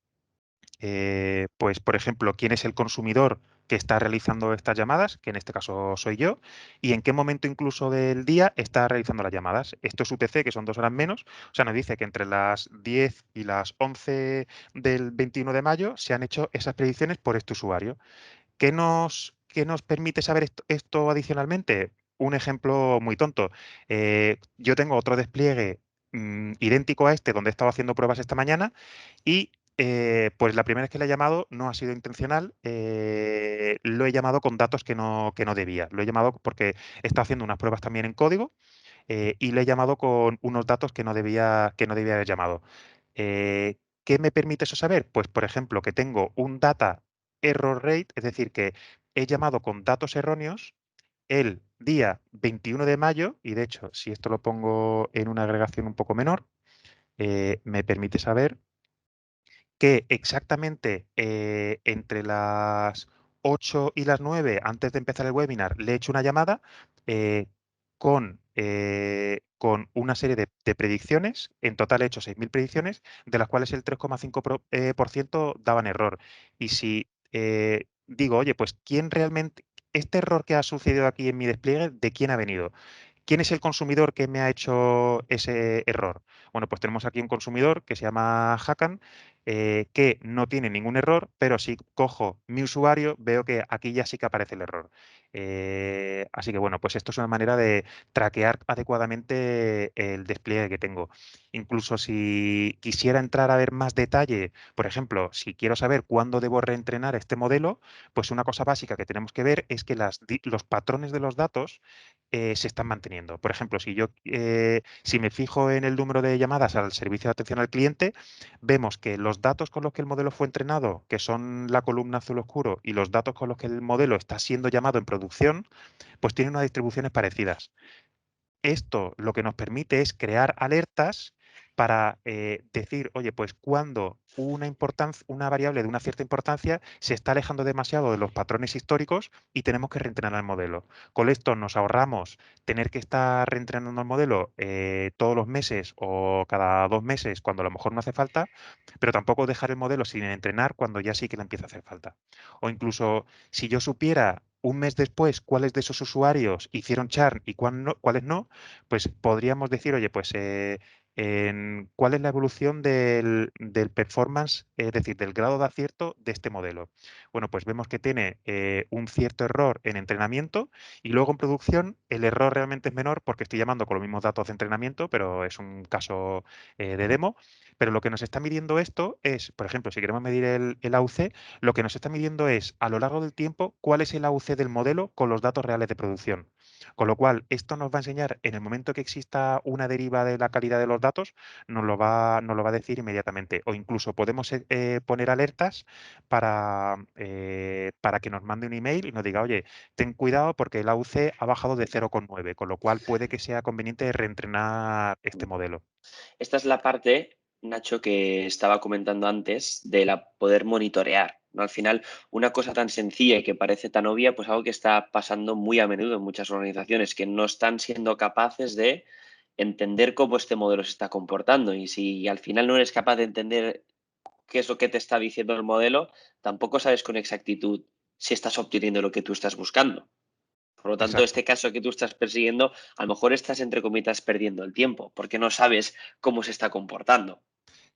pues, por ejemplo, quién es el consumidor que está realizando estas llamadas, que en este caso soy yo, y en qué momento incluso del día está realizando las llamadas. Esto es UTC, que son 2 horas menos, o sea, nos dice que entre las 10 y las 11 del 21 de mayo se han hecho esas predicciones por este usuario. Qué nos permite saber esto adicionalmente? Un ejemplo muy tonto. Yo tengo otro despliegue idéntico a este donde he estado haciendo pruebas esta mañana y pues la primera vez que le he llamado no ha sido intencional, lo he llamado con datos que no debía. Lo he llamado porque he estado haciendo unas pruebas también en código y le he llamado con unos datos que no debía haber llamado. ¿Qué me permite eso saber? Pues, por ejemplo, que tengo un data error rate, es decir, que he llamado con datos erróneos el día 21 de mayo, y de hecho, si esto lo pongo en una agregación un poco menor, me permite saber que exactamente entre las 8 y las 9, antes de empezar el webinar, le he hecho una llamada eh, con una serie de predicciones. En total he hecho 6.000 predicciones, de las cuales el 3,5% por ciento daban error. Y si digo, oye, pues ¿quién realmente, este error que ha sucedido aquí en mi despliegue, de quién ha venido? ¿Quién es el consumidor que me ha hecho ese error? Bueno, pues tenemos aquí un consumidor que se llama Hakan, que no tiene ningún error, pero si cojo mi usuario, veo que aquí ya sí que aparece el error. Así que bueno, pues esto es una manera de traquear adecuadamente el despliegue que tengo. Incluso si quisiera entrar a ver más detalle, por ejemplo, si quiero saber cuándo debo reentrenar este modelo, pues una cosa básica que tenemos que ver es que los patrones de los datos se están manteniendo. Por ejemplo, si me fijo en el número de llamadas al servicio de atención al cliente, vemos que los datos con los que el modelo fue entrenado, que son la columna azul oscuro, y los datos con los que el modelo está siendo llamado en producción, pues tienen unas distribuciones parecidas. Esto lo que nos permite es crear alertas para decir, oye, pues cuando una variable de una cierta importancia se está alejando demasiado de los patrones históricos y tenemos que reentrenar el modelo. Con esto nos ahorramos tener que estar reentrenando el modelo todos los meses o cada 2 meses cuando a lo mejor no hace falta, pero tampoco dejar el modelo sin entrenar cuando ya sí que le empieza a hacer falta. O incluso si yo supiera un mes después cuáles de esos usuarios hicieron churn y cuáles no, pues podríamos decir, oye, pues cuál es la evolución del performance, es decir, del grado de acierto de este modelo. Bueno, pues vemos que tiene un cierto error en entrenamiento y luego en producción el error realmente es menor porque estoy llamando con los mismos datos de entrenamiento, pero es un caso de demo. Pero lo que nos está midiendo esto es, por ejemplo, si queremos medir el AUC, lo que nos está midiendo es a lo largo del tiempo cuál es el AUC del modelo con los datos reales de producción. Con lo cual, esto nos va a enseñar en el momento que exista una deriva de la calidad de los datos, nos lo va a decir inmediatamente. O incluso podemos poner alertas para que nos mande un email y nos diga, oye, ten cuidado porque el AUC ha bajado de 0,9, con lo cual puede que sea conveniente reentrenar este modelo. Esta es la parte, Nacho, que estaba comentando antes de la poder monitorear, ¿no? Al final, una cosa tan sencilla y que parece tan obvia, pues algo que está pasando muy a menudo en muchas organizaciones, que no están siendo capaces de entender cómo este modelo se está comportando. Y si al final no eres capaz de entender qué es lo que te está diciendo el modelo, tampoco sabes con exactitud si estás obteniendo lo que tú estás buscando. Por lo tanto, Exacto. este caso que tú estás persiguiendo, a lo mejor estás, entre comillas, perdiendo el tiempo, porque no sabes cómo se está comportando.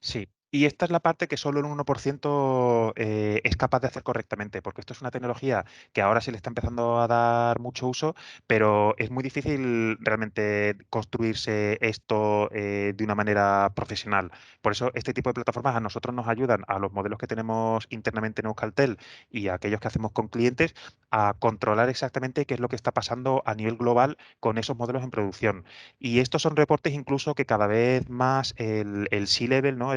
Sí, y esta es la parte que solo el 1% es capaz de hacer correctamente, porque esto es una tecnología que ahora se le está empezando a dar mucho uso, pero es muy difícil realmente construirse esto de una manera profesional. Por eso este tipo de plataformas a nosotros nos ayudan, a los modelos que tenemos internamente en Euskaltel y a aquellos que hacemos con clientes, a controlar exactamente qué es lo que está pasando a nivel global con esos modelos en producción. Y estos son reportes incluso que cada vez más el C-Level, ¿no?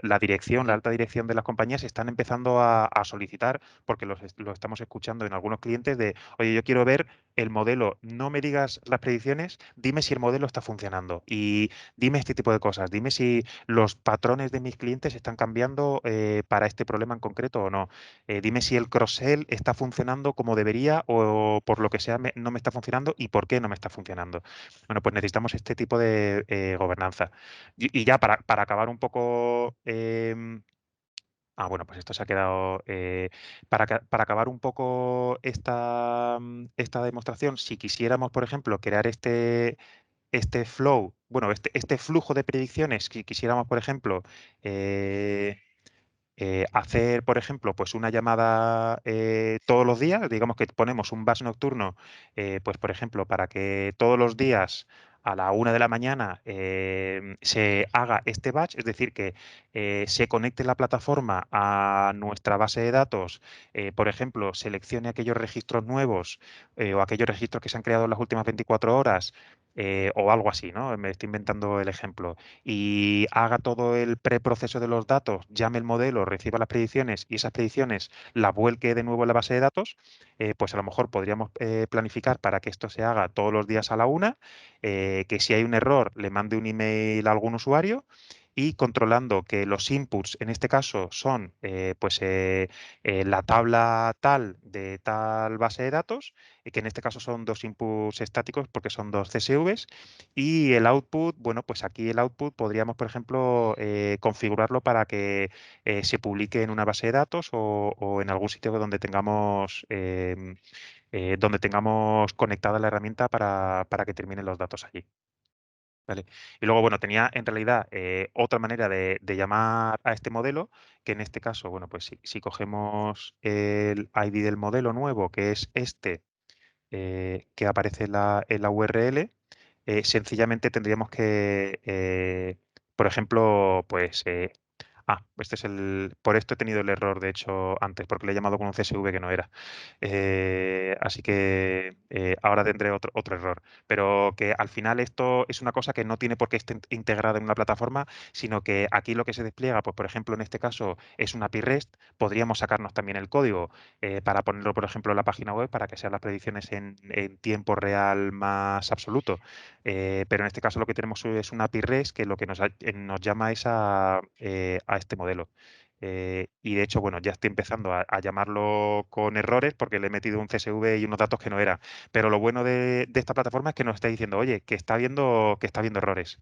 La dirección, la alta dirección de las compañías están empezando a solicitar, porque lo estamos escuchando en algunos clientes, de, oye, yo quiero ver el modelo, no me digas las predicciones, dime si el modelo está funcionando y dime este tipo de cosas, dime si los patrones de mis clientes están cambiando para este problema en concreto o no. Dime si el cross-sell está funcionando como debería o por lo que sea no me está funcionando y por qué no me está funcionando. Bueno, pues necesitamos este tipo de gobernanza. Y ya para acabar un poco... bueno, pues esto se ha quedado... para acabar un poco esta demostración, si quisiéramos, por ejemplo, crear este flow, bueno, este flujo de predicciones, si quisiéramos, por ejemplo, hacer, por ejemplo, pues una llamada todos los días, digamos que ponemos un batch nocturno, pues por ejemplo, para que todos los días a la 1 de la mañana se haga este batch, es decir, que se conecte la plataforma a nuestra base de datos, por ejemplo, seleccione aquellos registros nuevos o aquellos registros que se han creado en las últimas 24 horas o algo así, ¿no? Me estoy inventando el ejemplo y haga todo el preproceso de los datos, llame el modelo, reciba las predicciones y esas predicciones las vuelque de nuevo en la base de datos, pues a lo mejor podríamos planificar para que esto se haga todos los días a la 1, que si hay un error le mande un email a algún usuario y controlando que los inputs en este caso son la tabla tal de tal base de datos, que en este caso son dos inputs estáticos porque son dos CSVs, y el output, bueno, pues aquí el output podríamos, por ejemplo, configurarlo para que se publique en una base de datos o en algún sitio donde tengamos conectada la herramienta para que terminen los datos allí. ¿Vale? Y luego, bueno, tenía en realidad otra manera de llamar a este modelo, que en este caso, bueno, pues si cogemos el ID del modelo nuevo, que es este, que aparece en la URL, sencillamente tendríamos que, por ejemplo, pues... este es por esto he tenido el error, de hecho, antes, porque le he llamado con un CSV que no era. Así que ahora tendré otro error. Pero que al final esto es una cosa que no tiene por qué estar integrada en una plataforma, sino que aquí lo que se despliega, pues por ejemplo, en este caso es una API REST, podríamos sacarnos también el código para ponerlo, por ejemplo, en la página web para que sean las predicciones en tiempo real más absoluto. Pero en este caso lo que tenemos es una API REST que lo que nos llama es a este modelo. Y de hecho, bueno, ya estoy empezando a llamarlo con errores porque le he metido un CSV y unos datos que no era. Pero lo bueno de esta plataforma es que nos está diciendo, oye, que está viendo errores.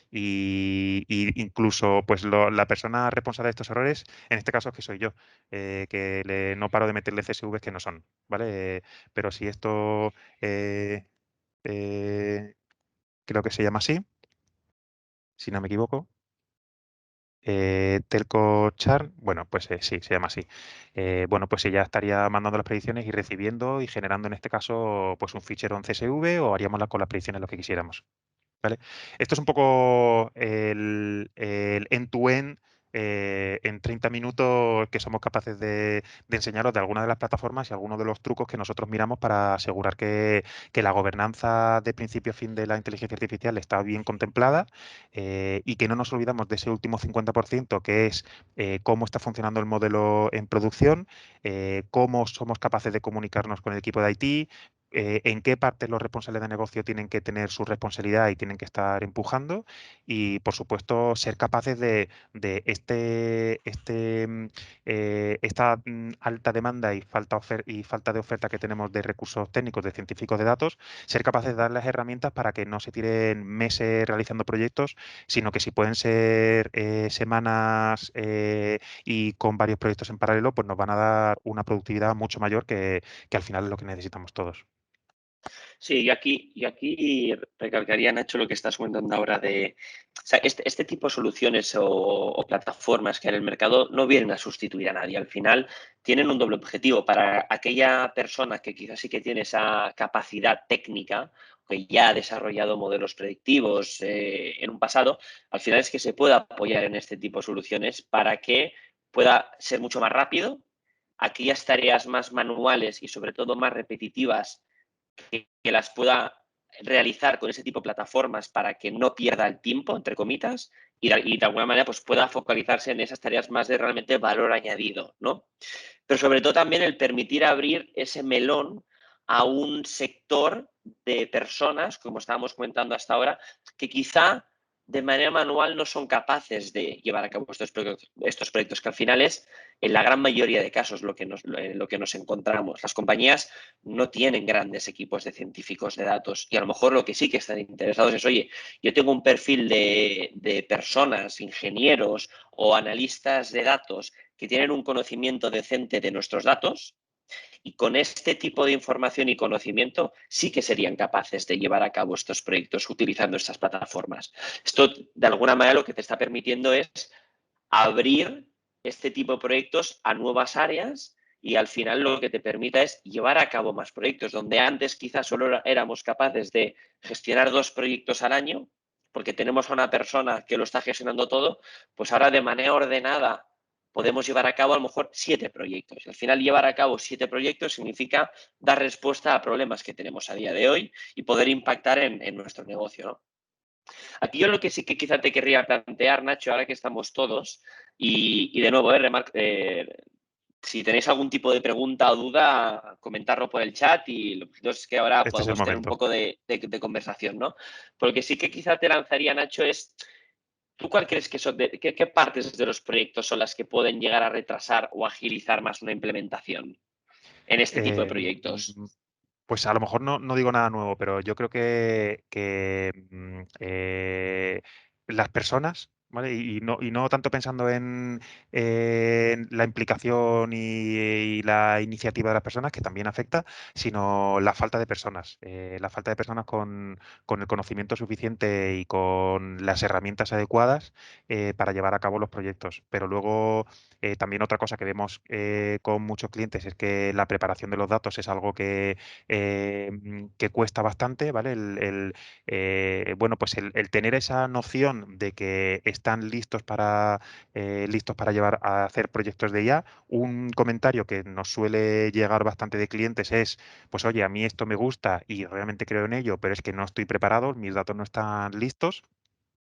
Y incluso, pues la persona responsable de estos errores, en este caso es que soy yo, no paro de meterle CSVs que no son, ¿vale? Pero si esto eh, creo que se llama así, si no me equivoco. Telco Char, bueno, pues sí, se llama así. Bueno, pues ella estaría mandando las predicciones y recibiendo y generando en este caso pues un fichero en CSV o haríamos con las predicciones lo que quisiéramos. ¿Vale? Esto es un poco el end-to-end en 30 minutos que somos capaces de enseñaros de algunas de las plataformas y algunos de los trucos que nosotros miramos para asegurar que la gobernanza de principio a fin de la inteligencia artificial está bien contemplada y que no nos olvidamos de ese último 50% que es cómo está funcionando el modelo en producción, cómo somos capaces de comunicarnos con el equipo de IT, en qué parte los responsables de negocio tienen que tener su responsabilidad y tienen que estar empujando y, por supuesto, ser capaces de esta alta demanda y falta de oferta que tenemos de recursos técnicos, de científicos de datos, ser capaces de dar las herramientas para que no se tiren meses realizando proyectos, sino que si pueden ser semanas y con varios proyectos en paralelo, pues nos van a dar una productividad mucho mayor que al final es lo que necesitamos todos. Sí, y aquí recalcaría, Nacho, lo que estás comentando ahora de, o sea, este tipo de soluciones o plataformas que hay en el mercado no vienen a sustituir a nadie. Al final tienen un doble objetivo. Para aquella persona que quizás sí que tiene esa capacidad técnica, que ya ha desarrollado modelos predictivos en un pasado, al final es que se pueda apoyar en este tipo de soluciones para que pueda ser mucho más rápido. Aquellas tareas más manuales y sobre todo más repetitivas que las pueda realizar con ese tipo de plataformas para que no pierda el tiempo, entre comitas, y de alguna manera pues pueda focalizarse en esas tareas más de realmente valor añadido, ¿no? Pero sobre todo también el permitir abrir ese melón a un sector de personas, como estábamos comentando hasta ahora, que quizá de manera manual no son capaces de llevar a cabo estos proyectos, que al final es, en la gran mayoría de casos, lo que nos encontramos. Las compañías no tienen grandes equipos de científicos de datos y a lo mejor lo que sí que están interesados es, oye, yo tengo un perfil de personas, ingenieros o analistas de datos que tienen un conocimiento decente de nuestros datos y con este tipo de información y conocimiento sí que serían capaces de llevar a cabo estos proyectos utilizando estas plataformas. Esto, de alguna manera, lo que te está permitiendo es abrir este tipo de proyectos a nuevas áreas y al final lo que te permita es llevar a cabo más proyectos, donde antes quizás solo éramos capaces de gestionar 2 proyectos al año, porque tenemos a una persona que lo está gestionando todo, pues ahora de manera ordenada podemos llevar a cabo a lo mejor 7 proyectos. Y al final llevar a cabo 7 proyectos significa dar respuesta a problemas que tenemos a día de hoy y poder impactar en nuestro negocio, ¿no? Aquí yo lo que sí que quizá te querría plantear, Nacho, ahora que estamos todos, y de nuevo, si tenéis algún tipo de pregunta o duda, comentarlo por el chat y lo que es que ahora Este es el podemos tener un momento. poco de conversación, ¿no? Porque sí que quizá te lanzaría, Nacho, es, ¿tú cuál crees que son, qué partes de los proyectos son las que pueden llegar a retrasar o agilizar más una implementación en este tipo de Eh, proyectos? Pues a lo mejor no digo nada nuevo, pero yo creo que las personas, ¿vale? Y no tanto pensando en la implicación y la iniciativa de las personas, que también afecta, sino la falta de personas. La falta de personas con el conocimiento suficiente y con las herramientas adecuadas para llevar a cabo los proyectos. Pero luego también otra cosa que vemos con muchos clientes es que la preparación de los datos es algo que cuesta bastante, ¿vale? Bueno, pues el tener esa noción de que están listos para llevar a hacer proyectos de IA. Un comentario que nos suele llegar bastante de clientes es, pues oye, a mí esto me gusta y realmente creo en ello, pero es que no estoy preparado, mis datos no están listos.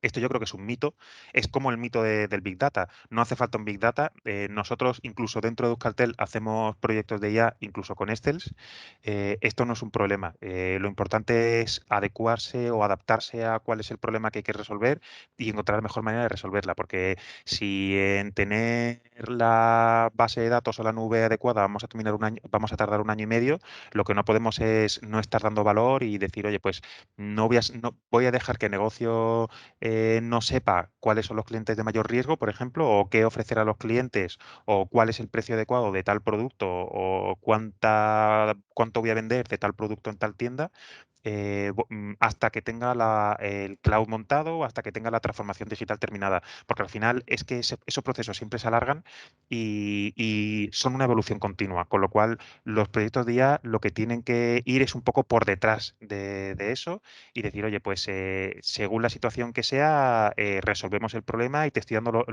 Esto yo creo que es un mito, es como el mito del Big Data. No hace falta un Big Data. Nosotros, incluso dentro de Euskaltel, hacemos proyectos de IA, incluso con Excels. Esto no es un problema. Lo importante es adecuarse o adaptarse a cuál es el problema que hay que resolver y encontrar la mejor manera de resolverla. Porque si en tener la base de datos o la nube adecuada vamos a tardar 1 año y medio, lo que no podemos es no estar dando valor y decir, oye, pues no voy a dejar que negocio no sepa cuáles son los clientes de mayor riesgo, por ejemplo, o qué ofrecer a los clientes, o cuál es el precio adecuado de tal producto, o cuánto voy a vender de tal producto en tal tienda, hasta que tenga el cloud montado o hasta que tenga la transformación digital terminada. Porque al final es que esos procesos siempre se alargan y son una evolución continua, con lo cual los proyectos de IA lo que tienen que ir es un poco por detrás de eso y decir, oye, pues según la situación que sea, resolvemos el problema y te estoy dando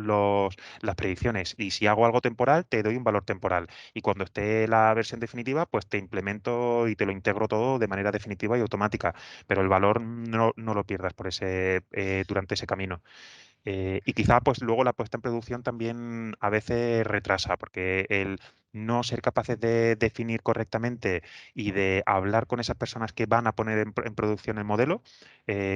las predicciones. Y si hago algo temporal, te doy un valor temporal. Y cuando esté la versión definitiva, pues te implemento y te lo integro todo de manera definitiva y automática. Pero el valor no lo pierdas durante ese camino. Y quizá pues luego la puesta en producción también a veces retrasa, porque no ser capaces de definir correctamente y de hablar con esas personas que van a poner en producción el modelo.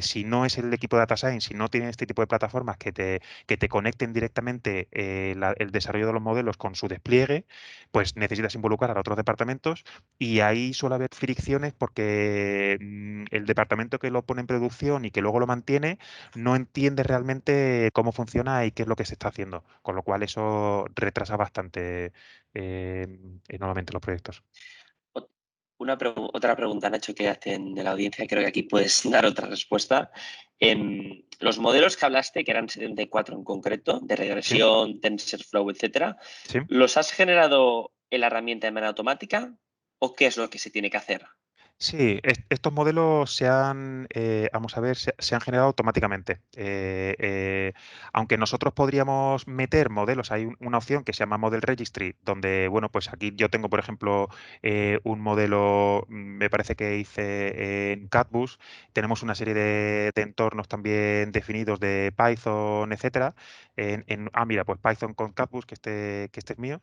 Si no es el equipo de Data Science, si no tienen este tipo de plataformas que te conecten directamente el desarrollo de los modelos con su despliegue, pues necesitas involucrar a otros departamentos y ahí suele haber fricciones porque el departamento que lo pone en producción y que luego lo mantiene no entiende realmente cómo funciona y qué es lo que se está haciendo, con lo cual eso retrasa bastante normalmente los proyectos. Ot- Otra pregunta, Nacho, que hacen de la audiencia, creo que aquí puedes dar otra respuesta. Los modelos que hablaste, que eran 74 en concreto, de Sí, regresión, TensorFlow, etcétera, sí. ¿los has generado en la herramienta de manera automática o qué es lo que se tiene que hacer? Sí, estos modelos vamos a ver, se han generado automáticamente. Aunque nosotros podríamos meter modelos, hay una opción que se llama Model Registry, donde, bueno, pues aquí yo tengo, por ejemplo, un modelo, me parece que hice en CatBus, tenemos una serie de entornos también definidos de Python, etcétera. Mira, pues Python con CatBus, que este es mío.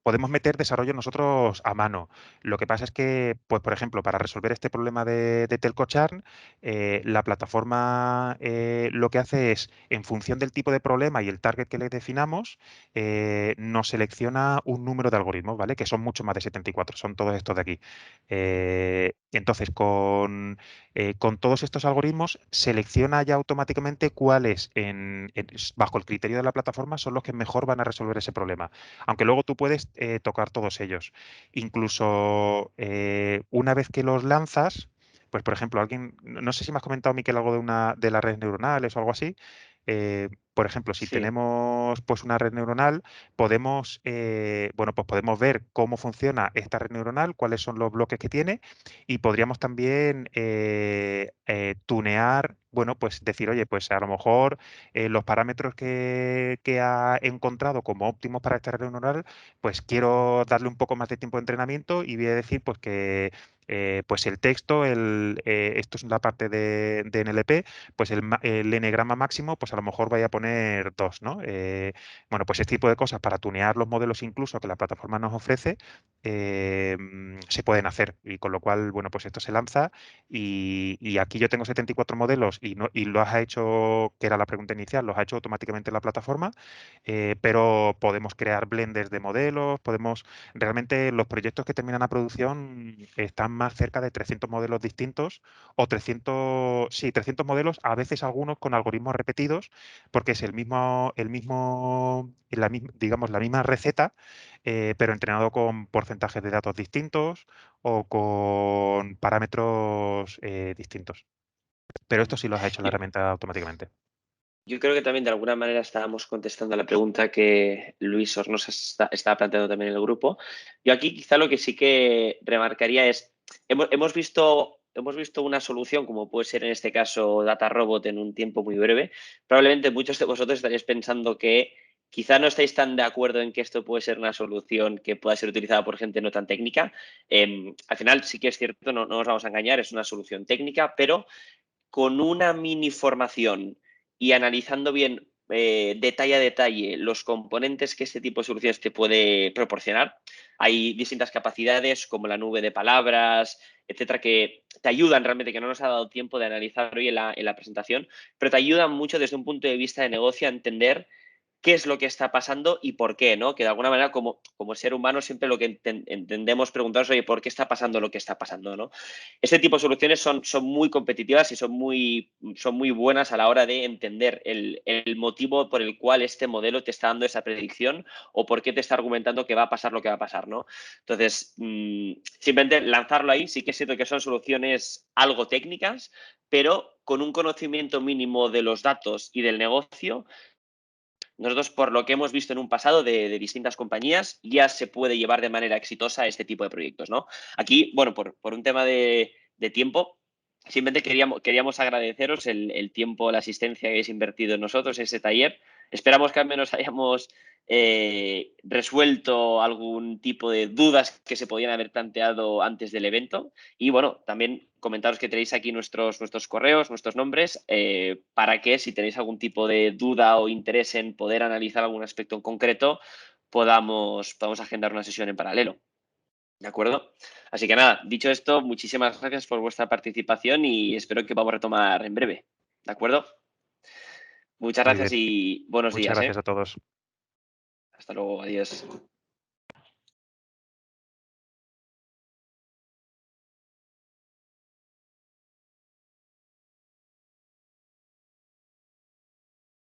Podemos meter desarrollo nosotros a mano. Lo que pasa es que, pues, por ejemplo, para resolver este problema de telco churn, la plataforma lo que hace es, en función del tipo de problema y el target que le definamos, nos selecciona un número de algoritmos, ¿vale? Que son mucho más de 74, son todos estos de aquí. Entonces, con todos estos algoritmos, selecciona ya automáticamente cuáles, bajo el criterio de la plataforma, son los que mejor van a resolver ese problema. Aunque luego tú puedes tocar todos ellos. Incluso una vez que los lanzas, pues por ejemplo, no sé si me has comentado, Miquel, algo de las redes neuronales o algo así. Por ejemplo, si Sí. tenemos pues una red neuronal, pues podemos ver cómo funciona esta red neuronal, cuáles son los bloques que tiene y podríamos también tunear, bueno, pues decir, oye, pues a lo mejor los parámetros que ha encontrado como óptimos para esta red neuronal, pues quiero darle un poco más de tiempo de entrenamiento y voy a decir pues que pues el texto, esto es la parte de NLP, pues el n-grama máximo, pues a lo mejor vaya a poner 2, ¿no? Bueno, pues este tipo de cosas para tunear los modelos incluso que la plataforma nos ofrece, se pueden hacer. Y con lo cual, bueno, pues esto se lanza y aquí yo tengo 74 modelos y lo has hecho, que era la pregunta inicial, los ha hecho automáticamente la plataforma, pero podemos crear blenders de modelos, realmente los proyectos que terminan a producción están más cerca de 300 modelos distintos o 300 modelos, a veces algunos con algoritmos repetidos, porque es digamos, la misma receta, pero entrenado con porcentajes de datos distintos o con parámetros distintos. Pero esto sí lo has hecho la Yo, herramienta automáticamente. yo creo que también de alguna manera estábamos contestando a la pregunta que Luis Hornos estaba planteando también en el grupo. Yo aquí quizá lo que sí que remarcaría es, hemos visto una solución, como puede ser en este caso Data Robot, en un tiempo muy breve. Probablemente muchos de vosotros estaréis pensando que quizá no estáis tan de acuerdo en que esto puede ser una solución que pueda ser utilizada por gente no tan técnica. Al final sí que es cierto, no nos vamos a engañar, es una solución técnica, pero con una mini formación y analizando bien detalle a detalle los componentes que este tipo de soluciones te puede proporcionar. Hay distintas capacidades como la nube de palabras, etcétera, que te ayudan realmente, que no nos ha dado tiempo de analizar hoy en la presentación, pero te ayudan mucho desde un punto de vista de negocio a entender qué es lo que está pasando y por qué, ¿no? Que de alguna manera, como ser humano, siempre lo que entendemos preguntarnos, oye, ¿por qué está pasando lo que está pasando, ¿no? Este tipo de soluciones son muy competitivas y son muy buenas a la hora de entender el motivo por el cual este modelo te está dando esa predicción o por qué te está argumentando que va a pasar lo que va a pasar, ¿no? Entonces, simplemente lanzarlo ahí, sí que es cierto que son soluciones algo técnicas, pero con un conocimiento mínimo de los datos y del negocio, nosotros, por lo que hemos visto en un pasado de distintas compañías, ya se puede llevar de manera exitosa este tipo de proyectos, ¿no? Aquí, bueno, por un tema de tiempo, simplemente queríamos agradeceros el tiempo, la asistencia que habéis invertido en nosotros, en ese taller. Esperamos que al menos hayamos resuelto algún tipo de dudas que se podían haber planteado antes del evento. Y bueno, también comentaros que tenéis aquí nuestros correos, nuestros nombres, para que si tenéis algún tipo de duda o interés en poder analizar algún aspecto en concreto, podamos agendar una sesión en paralelo. ¿De acuerdo? Así que nada, dicho esto, muchísimas gracias por vuestra participación y espero que podamos retomar en breve. ¿De acuerdo? Muchas Muy gracias bien. y buenos Muchas días, gracias a todos. Hasta luego, adiós.